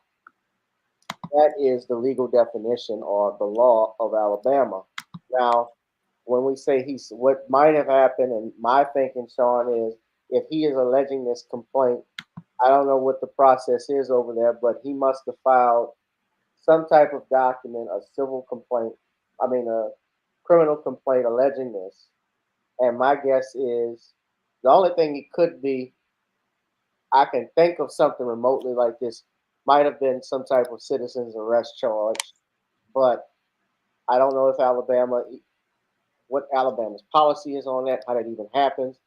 that is the legal definition or the law of Alabama. Now, when we say what might have happened, and my thinking, Shawn, is if he is alleging this complaint, I don't know what the process is over there, but he must have filed some type of document, a criminal complaint alleging this. And my guess is the only thing it could be, I can think of something remotely like this, might have been some type of citizen's arrest charge, but I don't know if what Alabama's policy is on that, how that even happens.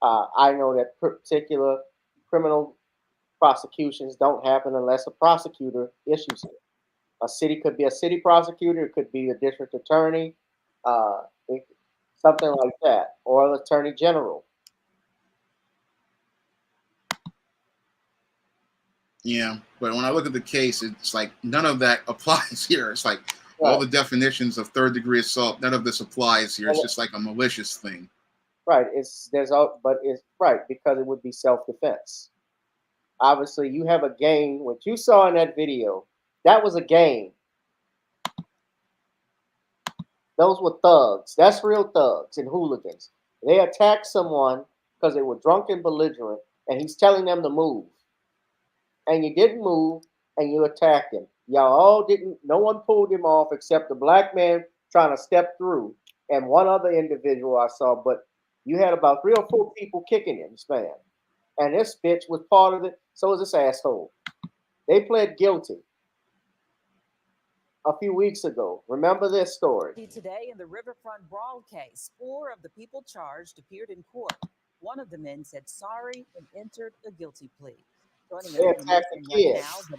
I know that particular criminal prosecutions don't happen unless a prosecutor issues it. A city could be a city prosecutor, it could be a district attorney, something like that, or an attorney general. Yeah, but when I look at the case, it's like none of that applies here. It's like all the definitions of third-degree assault, none of this applies here. It's just like a malicious thing. Right. But it's right because it would be self-defense. Obviously, you have a game. What you saw in that video, that was a game. Those were thugs. That's real thugs and hooligans. They attacked someone because they were drunk and belligerent, and he's telling them to move. And you didn't move, and you attacked him. Y'all all didn't. No one pulled him off except the black man trying to step through, and one other individual I saw. But you had about 3 or 4 people kicking him, man. And this bitch was part of it. So was this asshole. They pled guilty a few weeks ago. Remember this story. Today in the Riverfront Brawl case, 4 of the people charged appeared in court. One of the men said sorry and entered a guilty plea. Joining us right now,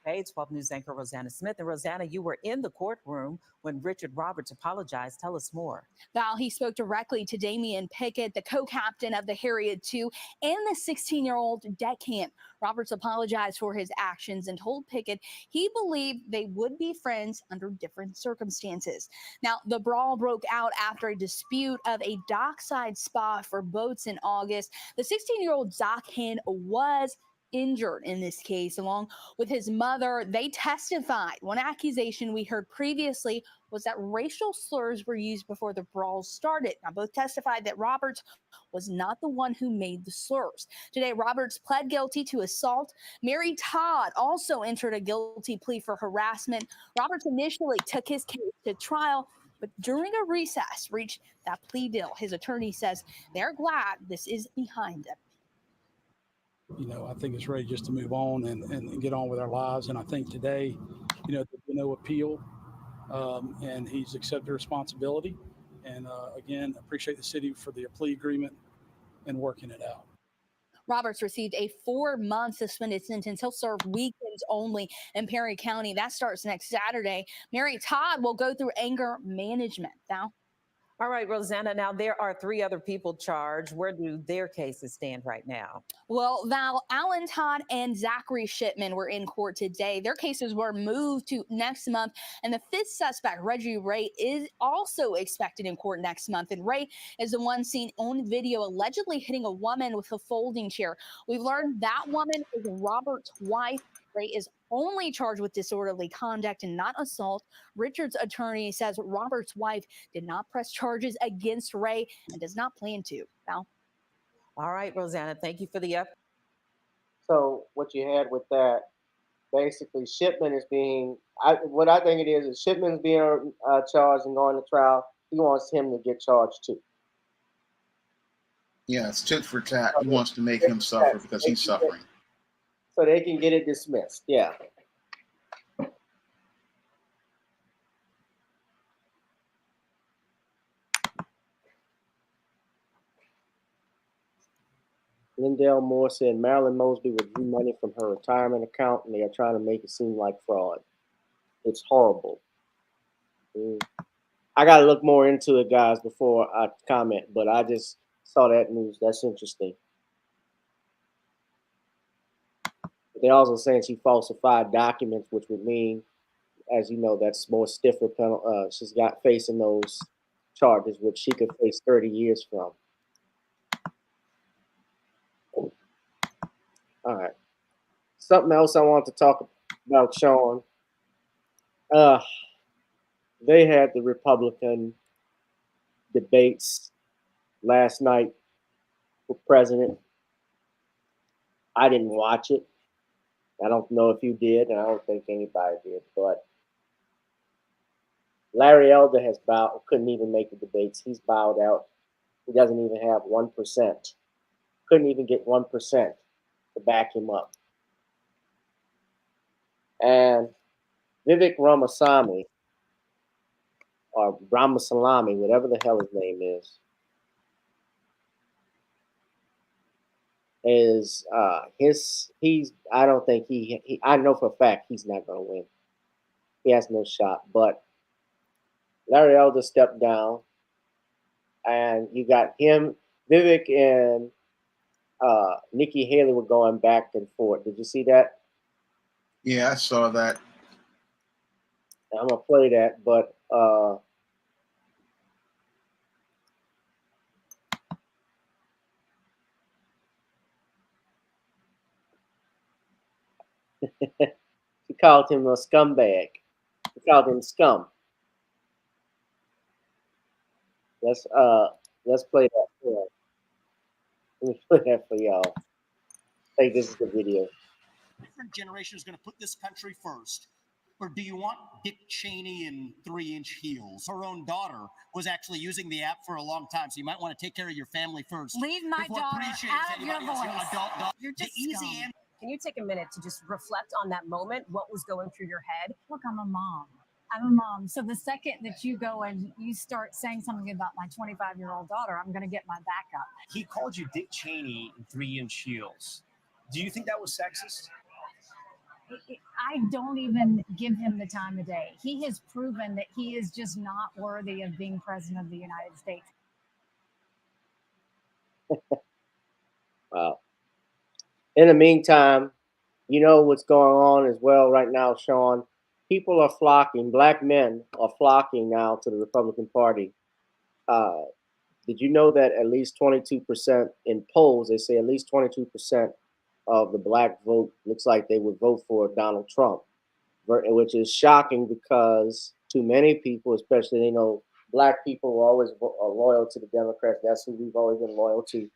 WFPA's 12 News anchor Rosanna Smith. And Rosanna, you were in the courtroom when Richard Roberts apologized. Tell us more. Val, he spoke directly to Dameion Pickett, the co-captain of the Harriot II, and the 16-year-old deckhand. Roberts apologized for his actions and told Pickett he believed they would be friends under different circumstances. Now, the brawl broke out after a dispute of a dockside spot for boats in August. The 16-year-old deckhand was injured in this case, along with his mother. They testified. One accusation we heard previously was that racial slurs were used before the brawl started. Now, both testified that Roberts was not the one who made the slurs. Today, Roberts pled guilty to assault. Mary Todd also entered a guilty plea for harassment. Roberts initially took his case to trial, but during a recess reached that plea deal. His attorney says they're glad this is behind them. You know, I think it's ready just to move on and get on with our lives. And I think today, you know, there's been no appeal, and he's accepted responsibility. And again, appreciate the city for the plea agreement and working it out. Roberts received a 4-month suspended sentence. He'll serve weekends only in Perry County. That starts next Saturday. Mary Todd will go through anger management. Now, all right, Rosanna, now there are 3 other people charged. Where do their cases stand right now? well, Val, Alan Todd and Zachary Shipman were in court today. Their cases were moved to next month. And the 5th suspect, Reggie Ray, is also expected in court next month. And Ray is the one seen on video allegedly hitting a woman with a folding chair. We've learned that woman is Robert's wife. Ray is only charged with disorderly conduct and not assault. Richard's attorney says Robert's wife did not press charges against Ray and does not plan to. Val? All right, Rosanna, thank you for the update. So what you had with that, basically Shipman is being, what I think it is Shipman's being charged and going to trial. He wants him to get charged too. Yeah, it's tit for tat. He wants to make him suffer because he's suffering. So they can get it dismissed. Yeah. Lindell Moore said Marilyn Mosby withdrew money from her retirement account and they are trying to make it seem like fraud. It's horrible. I got to look more into it, guys, before I comment, but I just saw that news. That's interesting. They're also saying she falsified documents, which would mean, as you know, that's more stiffer penalty. She's got facing those charges, which she could face 30 years from. All right. Something else I want to talk about, Shawn. They had the Republican debates last night for president. I didn't watch it. I don't know if you did, and I don't think anybody did, but Larry Elder has bowed, couldn't even make the debates. He's bowed out. He doesn't even have 1%. Couldn't even get 1% to back him up. And Vivek Ramaswamy, or Ramaswamy, whatever the hell his name is I don't think I know for a fact he's not going to win. He has no shot. But Larry Elder stepped down, and you got him, Vivek, and Nikki Haley were going back and forth. Did you see that? Yeah, I saw that. I'm gonna play that, but she called him a scumbag. She called him scum. Let's uh let's play that for Let me play that for y'all. I think this is the video. Different generation is going to put this country first? Or do you want Dick Cheney in 3-inch heels? Her own daughter was actually using the app for a long time, so you might want to take care of your family first. Leave my daughter out of your voice. You're just easy scum. Can you take a minute to just reflect on that moment? What was going through your head? Look, I'm a mom. I'm a mom. So the second that you go and you start saying something about my 25-year-old daughter, I'm going to get my back up. He called you Dick Cheney in 3-inch heels. Do you think that was sexist? I don't even give him the time of day. He has proven that he is just not worthy of being president of the United States. Wow. In the meantime, you know what's going on as well right now, Shawn. People are flocking. Black men are flocking now to the Republican Party. Did you know that at least 22% in polls, they say at least 22% of the black vote looks like they would vote for Donald Trump, which is shocking because to many people, especially, they know black people are always loyal to the Democrats. That's who we've always been loyal to,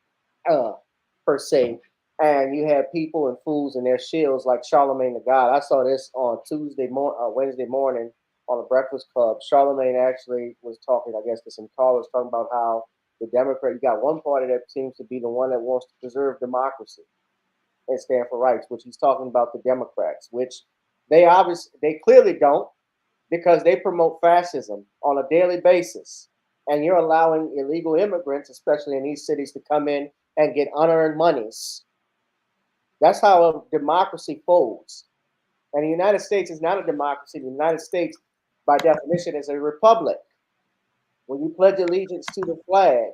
per se. And you have people and fools in their shields like Charlemagne the God. I saw this on Wednesday morning on the Breakfast Club. Charlemagne actually was talking, I guess, to some callers, talking about how the Democrat, you got one party that seems to be the one that wants to preserve democracy and stand for rights, which he's talking about the Democrats, which they clearly don't, because they promote fascism on a daily basis. And you're allowing illegal immigrants, especially in these cities, to come in and get unearned monies. That's how a democracy folds. And the United States is not a democracy. The United States, by definition, is a republic. When you pledge allegiance to the flag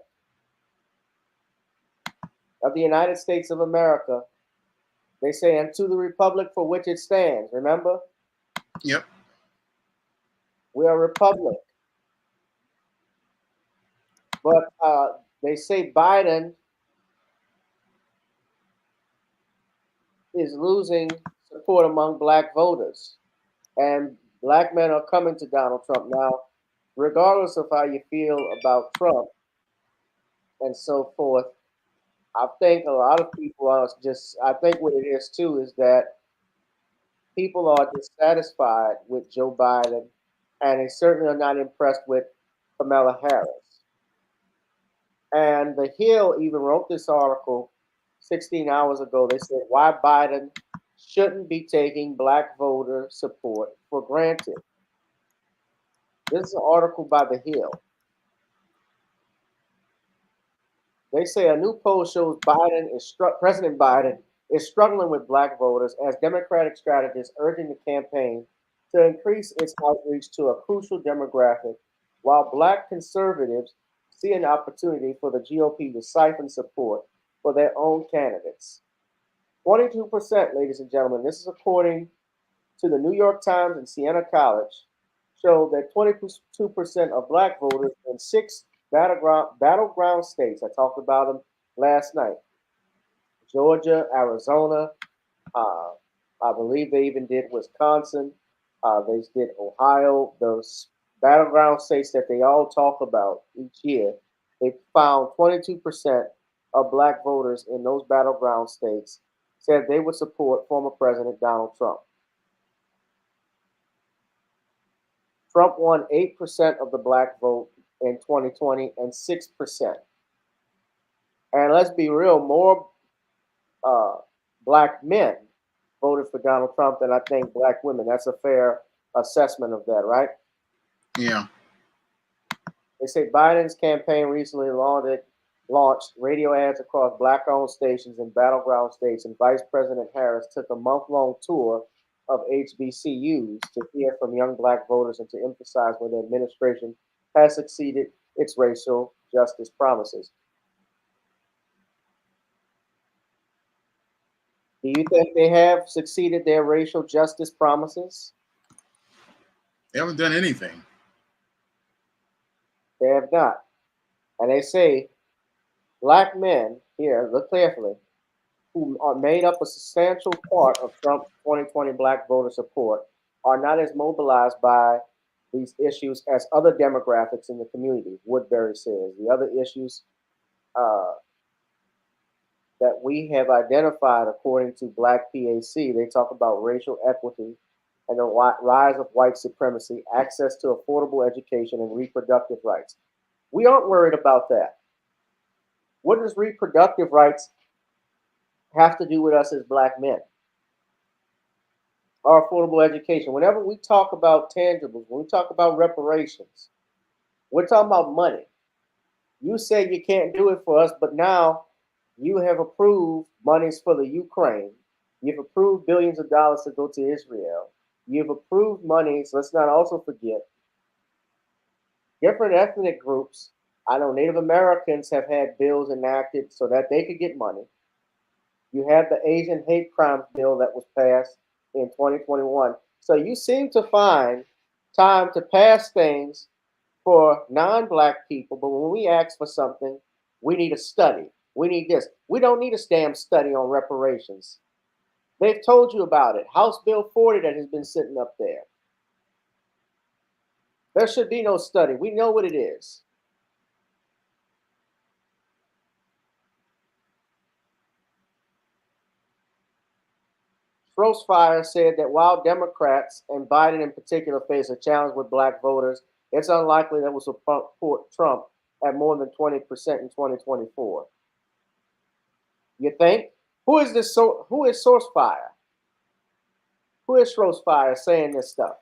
of the United States of America, they say, and to the republic for which it stands. Remember? Yep. We are a republic. But they say Biden is losing support among black voters. And black men are coming to Donald Trump. Now, regardless of how you feel about Trump and so forth, I think a lot of people are I think what it is too is that people are dissatisfied with Joe Biden, and they certainly are not impressed with Kamala Harris. And The Hill even wrote this article 16 hours ago. They said why Biden shouldn't be taking black voter support for granted. This is an article by The Hill. They say a new poll shows President Biden is struggling with black voters as Democratic strategists urging the campaign to increase its outreach to a crucial demographic, while black conservatives see an opportunity for the GOP to siphon support for their own candidates. 22%, ladies and gentlemen, this is according to the New York Times and Siena College, show that 22% of black voters in 6 battleground states, I talked about them last night, Georgia, Arizona, I believe they even did Wisconsin, they did Ohio, those battleground states that they all talk about each year. They found 22% of black voters in those battleground states said they would support former President Donald Trump. Trump won 8% of the black vote in 2020 and 6%. And let's be real, more black men voted for Donald Trump than I think black women. That's a fair assessment of that, right? Yeah. They say Biden's campaign recently launched radio ads across black-owned stations in battleground states, and Vice President Harris took a month-long tour of HBCUs to hear from young black voters and to emphasize whether the administration has succeeded its racial justice promises. Do you think they have succeeded their racial justice promises? They haven't done anything. They have not. And they say black men, here, look carefully, who are made up a substantial part of Trump's 2020 black voter support, are not as mobilized by these issues as other demographics in the community, Woodbury says. The other issues that we have identified according to Black PAC, they talk about racial equity and the rise of white supremacy, access to affordable education, and reproductive rights. We aren't worried about that. What does reproductive rights have to do with us as black men? Our affordable education. Whenever we talk about tangibles, when we talk about reparations, we're talking about money. You say you can't do it for us, but now you have approved monies for the Ukraine. You've approved billions of dollars to go to Israel. You've approved monies, let's not also forget, different ethnic groups. I know Native Americans have had bills enacted so that they could get money. You had the Asian hate crimes bill that was passed in 2021. So you seem to find time to pass things for non-black people, but when we ask for something, we need a study. We need this. We don't need a damn study on reparations. They've told you about it. House Bill 40 that has been sitting up there. There should be no study. We know what it is. Fire said that while Democrats, and Biden in particular, face a challenge with black voters, it's unlikely that will support Trump at more than 20% in 2024. You think? Who is this? Who is Fire? Who is Fire saying this stuff?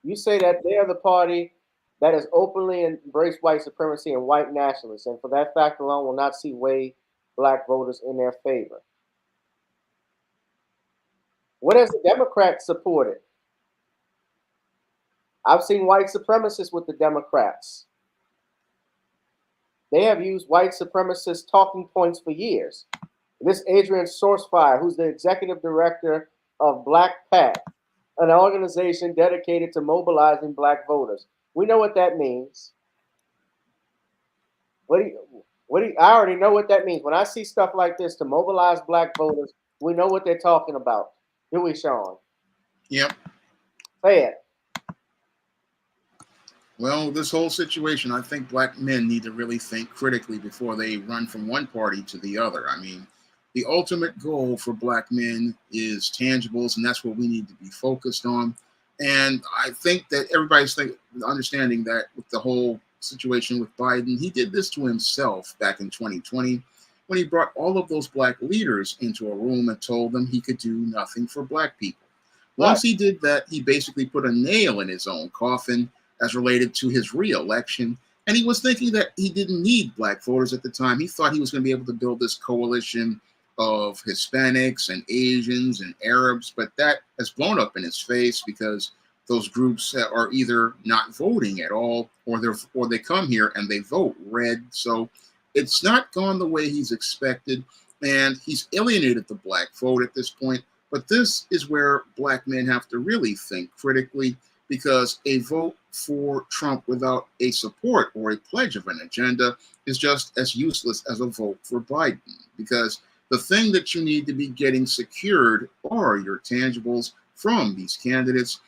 You say that they are the party that has openly embraced white supremacy and white nationalists, and for that fact alone will not see sway black voters in their favor. What has the Democrats supported? I've seen white supremacists with the Democrats. They have used white supremacist talking points for years. This Adrian Fire, who's the executive director of Black PAC, an organization dedicated to mobilizing black voters. We know what that means. I already know what that means. When I see stuff like this to mobilize black voters, we know what they're talking about. Do we, Shawn? Yep. Say it. Well, this whole situation, I think black men need to really think critically before they run from one party to the other. I mean, the ultimate goal for black men is tangibles, and that's what we need to be focused on. And I think that everybody's understanding that with the whole situation with Biden, he did this to himself back in 2020 when he brought all of those black leaders into a room and told them he could do nothing for black people. Once he did that, he basically put a nail in his own coffin as related to his re-election. And he was thinking that he didn't need black voters at the time. He thought he was going to be able to build this coalition of Hispanics and Asians and Arabs, but that has blown up in his face because those groups are either not voting at all, or they come here and they vote red. So it's not gone the way he's expected, and he's alienated the black vote at this point. But this is where black men have to really think critically, because a vote for Trump without a support or a pledge of an agenda is just as useless as a vote for Biden, because the thing that you need to be getting secured are your tangibles from these candidates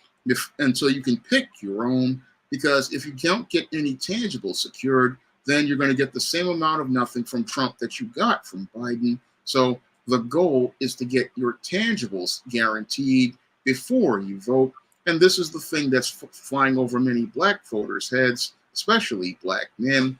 until you can pick your own, because if you don't get any tangibles secured, then you're going to get the same amount of nothing from Trump that you got from Biden. So the goal is to get your tangibles guaranteed before you vote. And this is the thing that's flying over many black voters' heads, especially black men.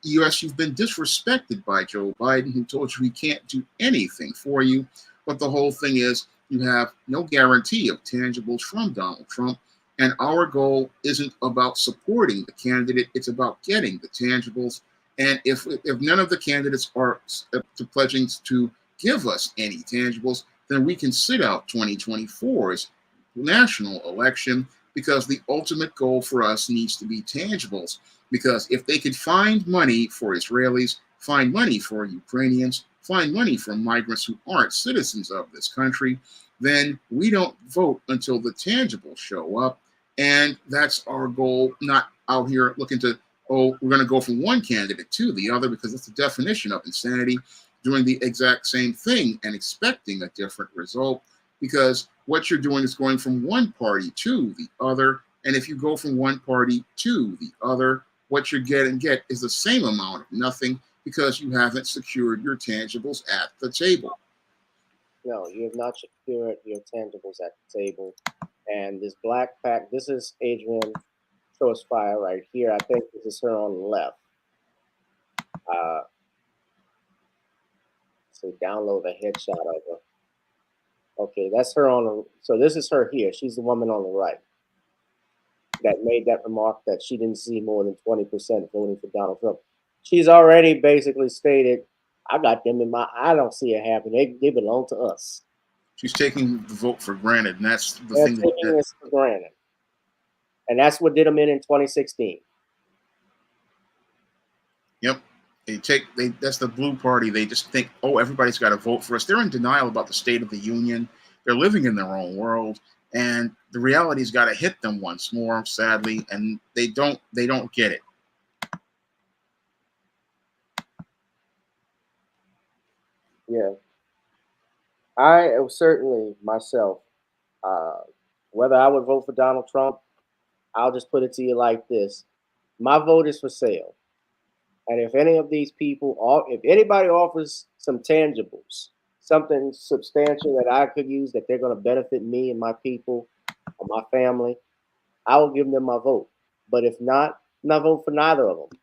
U.S., you've been disrespected by Joe Biden, who told you he can't do anything for you. But the whole thing is you have no guarantee of tangibles from Donald Trump. And our goal isn't about supporting the candidate. It's about getting the tangibles. And if none of the candidates are pledging to give us any tangibles, then we can sit out 2024's national election, because the ultimate goal for us needs to be tangibles. Because if they could find money for Israelis, find money for Ukrainians, find money for migrants who aren't citizens of this country, then we don't vote until the tangibles show up. And that's our goal, not out here looking to, oh, we're going to go from one candidate to the other, because that's the definition of insanity, doing the exact same thing and expecting a different result, because what you're doing is going from one party to the other. And if you go from one party to the other, what you're getting is the same amount of nothing, because you haven't secured your tangibles at the table. No, you have not secured your tangibles at the table. And this black pack, this is Adrian Fire right here. I think this is her on the left. So download a headshot of her. Okay, that's her on the, so this is her here. She's the woman on the right that made that remark that she didn't see more than 20% voting for Donald Trump. She's already basically stated, I got them in my, I don't see it happening. They belong to us. She's taking the vote for granted, and that's the They're thing. taking this for granted. And that's what did them in 2016. Yep. That's the blue party. They just think, oh, everybody's got to vote for us. They're in denial about the State of the Union. They're living in their own world, and the reality's got to hit them once more, sadly, and they don't get it. Yeah. I am certainly myself, whether I would vote for Donald Trump, I'll just put it to you like this. My vote is for sale. And if any of these people, if anybody offers some tangibles, something substantial that I could use that they're going to benefit me and my people or my family, I will give them my vote. But if not, I'm not voting for neither of them.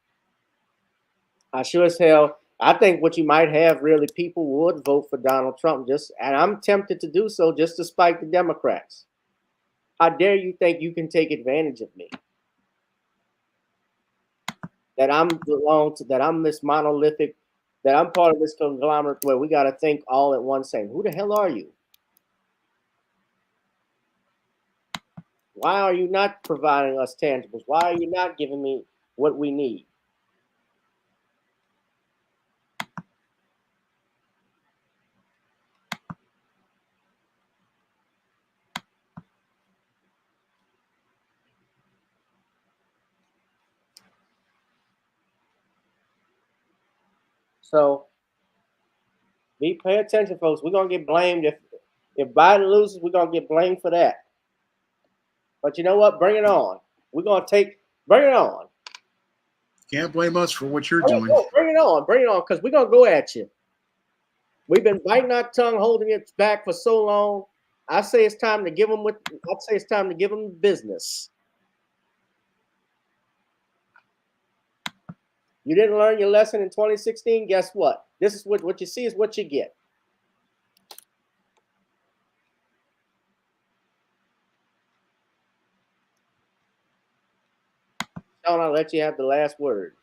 I sure as hell, I think what you might have really, people would vote for Donald Trump and I'm tempted to do so just to spite the Democrats. How dare you think you can take advantage of me? That I'm this monolithic, that I'm part of this conglomerate where we got to think all at once saying, who the hell are you? Why are you not providing us tangibles? Why are you not giving me what we need? So pay attention, folks. We're gonna get blamed if Biden loses. We're gonna get blamed for that. But you know what? Bring it on. We're gonna bring it on. Can't blame us for what you're doing. Bring it on, because we're gonna go at you. We've been biting our tongue, holding it back for so long. I say it's time to give them business. You didn't learn your lesson in 2016. Guess what? This is what you see is what you get. Shawn, I'll let you have the last word.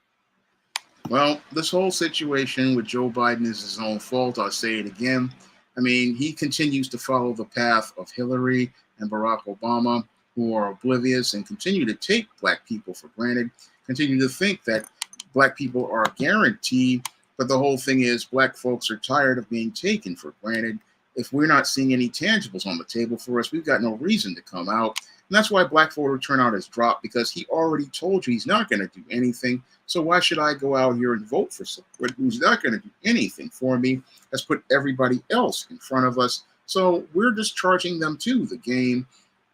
Well, this whole situation with Joe Biden is his own fault. I'll say it again. I mean, he continues to follow the path of Hillary and Barack Obama, who are oblivious and continue to take black people for granted, continue to think that black people are guaranteed. But the whole thing is black folks are tired of being taken for granted. If we're not seeing any tangibles on the table for us, we've got no reason to come out. And that's why black voter turnout has dropped, because he already told you he's not going to do anything. So why should I go out here and vote for someone who's not going to do anything for me? Has put everybody else in front of us. So we're just charging them to the game.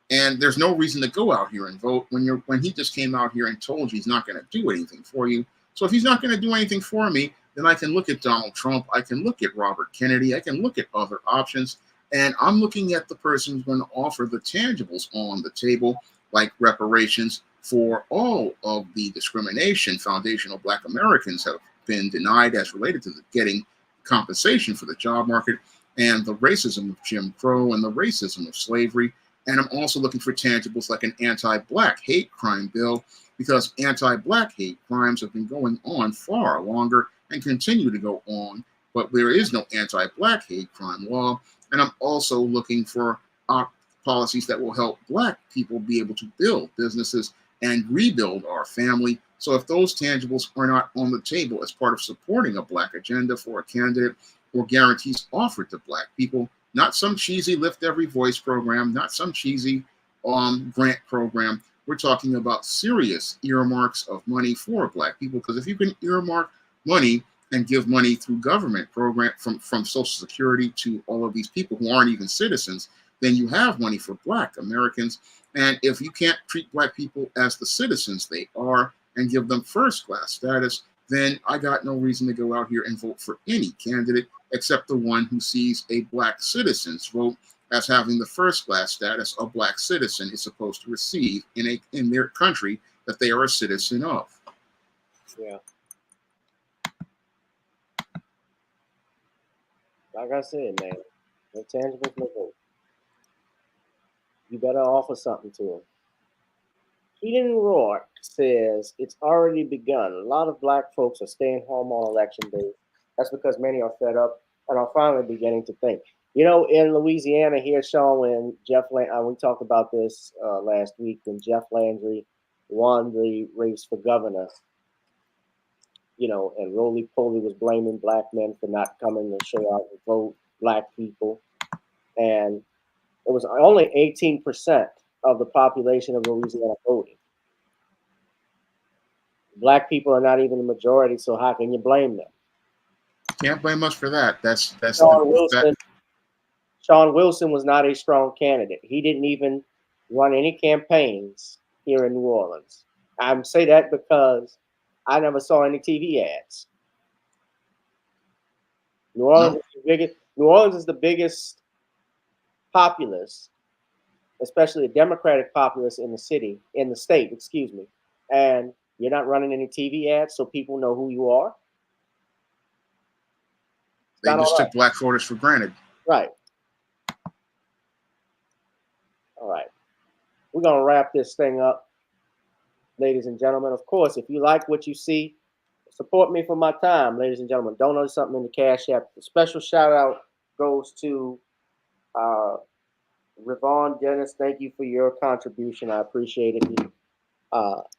And there's no reason to go out here and vote when he just came out here and told you he's not going to do anything for you. So if he's not going to do anything for me, then I can look at Donald Trump. I can look at Robert Kennedy. I can look at other options. And I'm looking at the person who's going to offer the tangibles on the table, like reparations for all of the discrimination foundational black Americans have been denied as related to getting compensation for the job market, and the racism of Jim Crow and the racism of slavery. And I'm also looking for tangibles like an anti-black hate crime bill, because anti-black hate crimes have been going on far longer and continue to go on, but there is no anti-black hate crime law. And I'm also looking for policies that will help black people be able to build businesses and rebuild our family. So if those tangibles are not on the table as part of supporting a black agenda for a candidate or guarantees offered to black people, not some cheesy Lift Every Voice program, not some cheesy grant program. We're talking about serious earmarks of money for Black people, because if you can earmark money and give money through government program from Social Security to all of these people who aren't even citizens, then you have money for Black Americans. And if you can't treat Black people as the citizens they are and give them first-class status, then I got no reason to go out here and vote for any candidate except the one who sees a Black citizen's vote as having the first-class status a Black citizen is supposed to receive in their country that they are a citizen of. Yeah. Like I said, man, no tangible, no vote. You better offer something to him. Keaton Rourke says it's already begun. A lot of Black folks are staying home on election day. That's because many are fed up and are finally beginning to think. You know, in Louisiana here, Shawn, when we talked about this last week, when Jeff Landry won the race for governor, you know, and Roly Poly was blaming Black men for not coming to show out and vote, Black people. And it was only 18% of the population of Louisiana voting. Black people are not even the majority, so how can you blame them? Can't blame us for that. That's Shawn Wilson was not a strong candidate. He didn't even run any campaigns here in New Orleans. I say that because I never saw any TV ads. New Orleans is the biggest populace, especially a Democratic populace in the state, excuse me. And you're not running any TV ads so people know who you are. They just took Black voters for granted. Right. All right. We're going to wrap this thing up, ladies and gentlemen. Of course, if you like what you see, support me for my time, ladies and gentlemen. Donate something in the Cash App. A special shout out goes to Rivon Dennis. Thank you for your contribution. I appreciate it.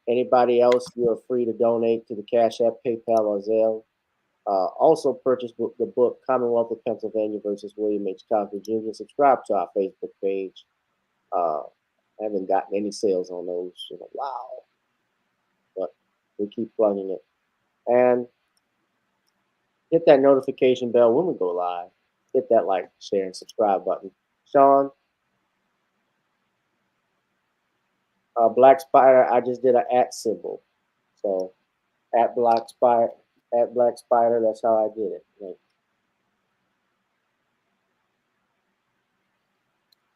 Anybody else, you're free to donate to the Cash App, PayPal, or Zelle. Also purchase the book Commonwealth of Pennsylvania versus William H. Cosby Jr. Subscribe to our Facebook page. I haven't gotten any sales on those. Wow. But we keep plugging it. And hit that notification bell when we go live. Hit that like, share, and subscribe button. Shawn, Black Spider, I just did an @ symbol. So at Black Spider, that's how I did it. Like,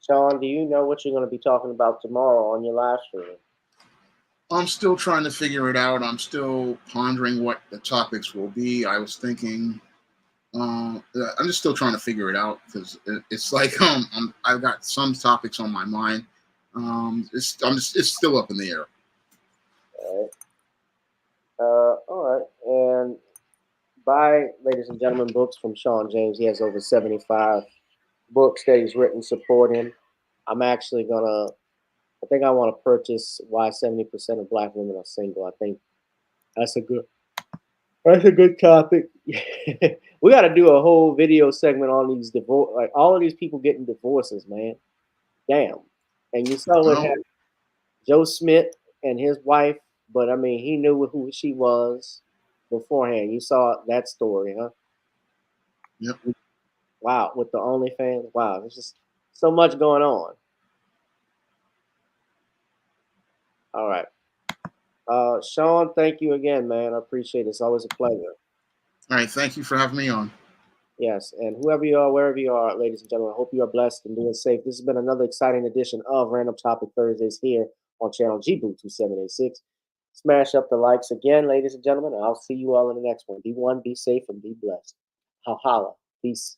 Shawn, do you know what you're going to be talking about tomorrow on your live stream? I'm still trying to figure it out. I'm still pondering what the topics will be. I was thinking, I'm just still trying to figure it out because it's like I've got some topics on my mind. It's still up in the air. All right. And buy, ladies and gentlemen, books from Shawn James. He has over 75 books that he's written. Support him. I think I want to purchase Why 70% of Black Women Are Single. I think that's a good topic. We got to do a whole video segment on these divorce, like all of these people getting divorces, man. Damn. And you saw what happened. Joe Smith and his wife, but I mean, he knew who she was beforehand. You saw that story, huh? Yep. Wow, with the OnlyFans. Wow, there's just so much going on. All right. Shawn, thank you again, man. I appreciate it. It's always a pleasure. All right. Thank you for having me on. Yes. And whoever you are, wherever you are, ladies and gentlemen, I hope you are blessed and doing safe. This has been another exciting edition of Random Topic Thursdays here on channel GBoo2786. Smash up the likes again, ladies and gentlemen. And I'll see you all in the next one. Be one, be safe, and be blessed. Holla. Peace.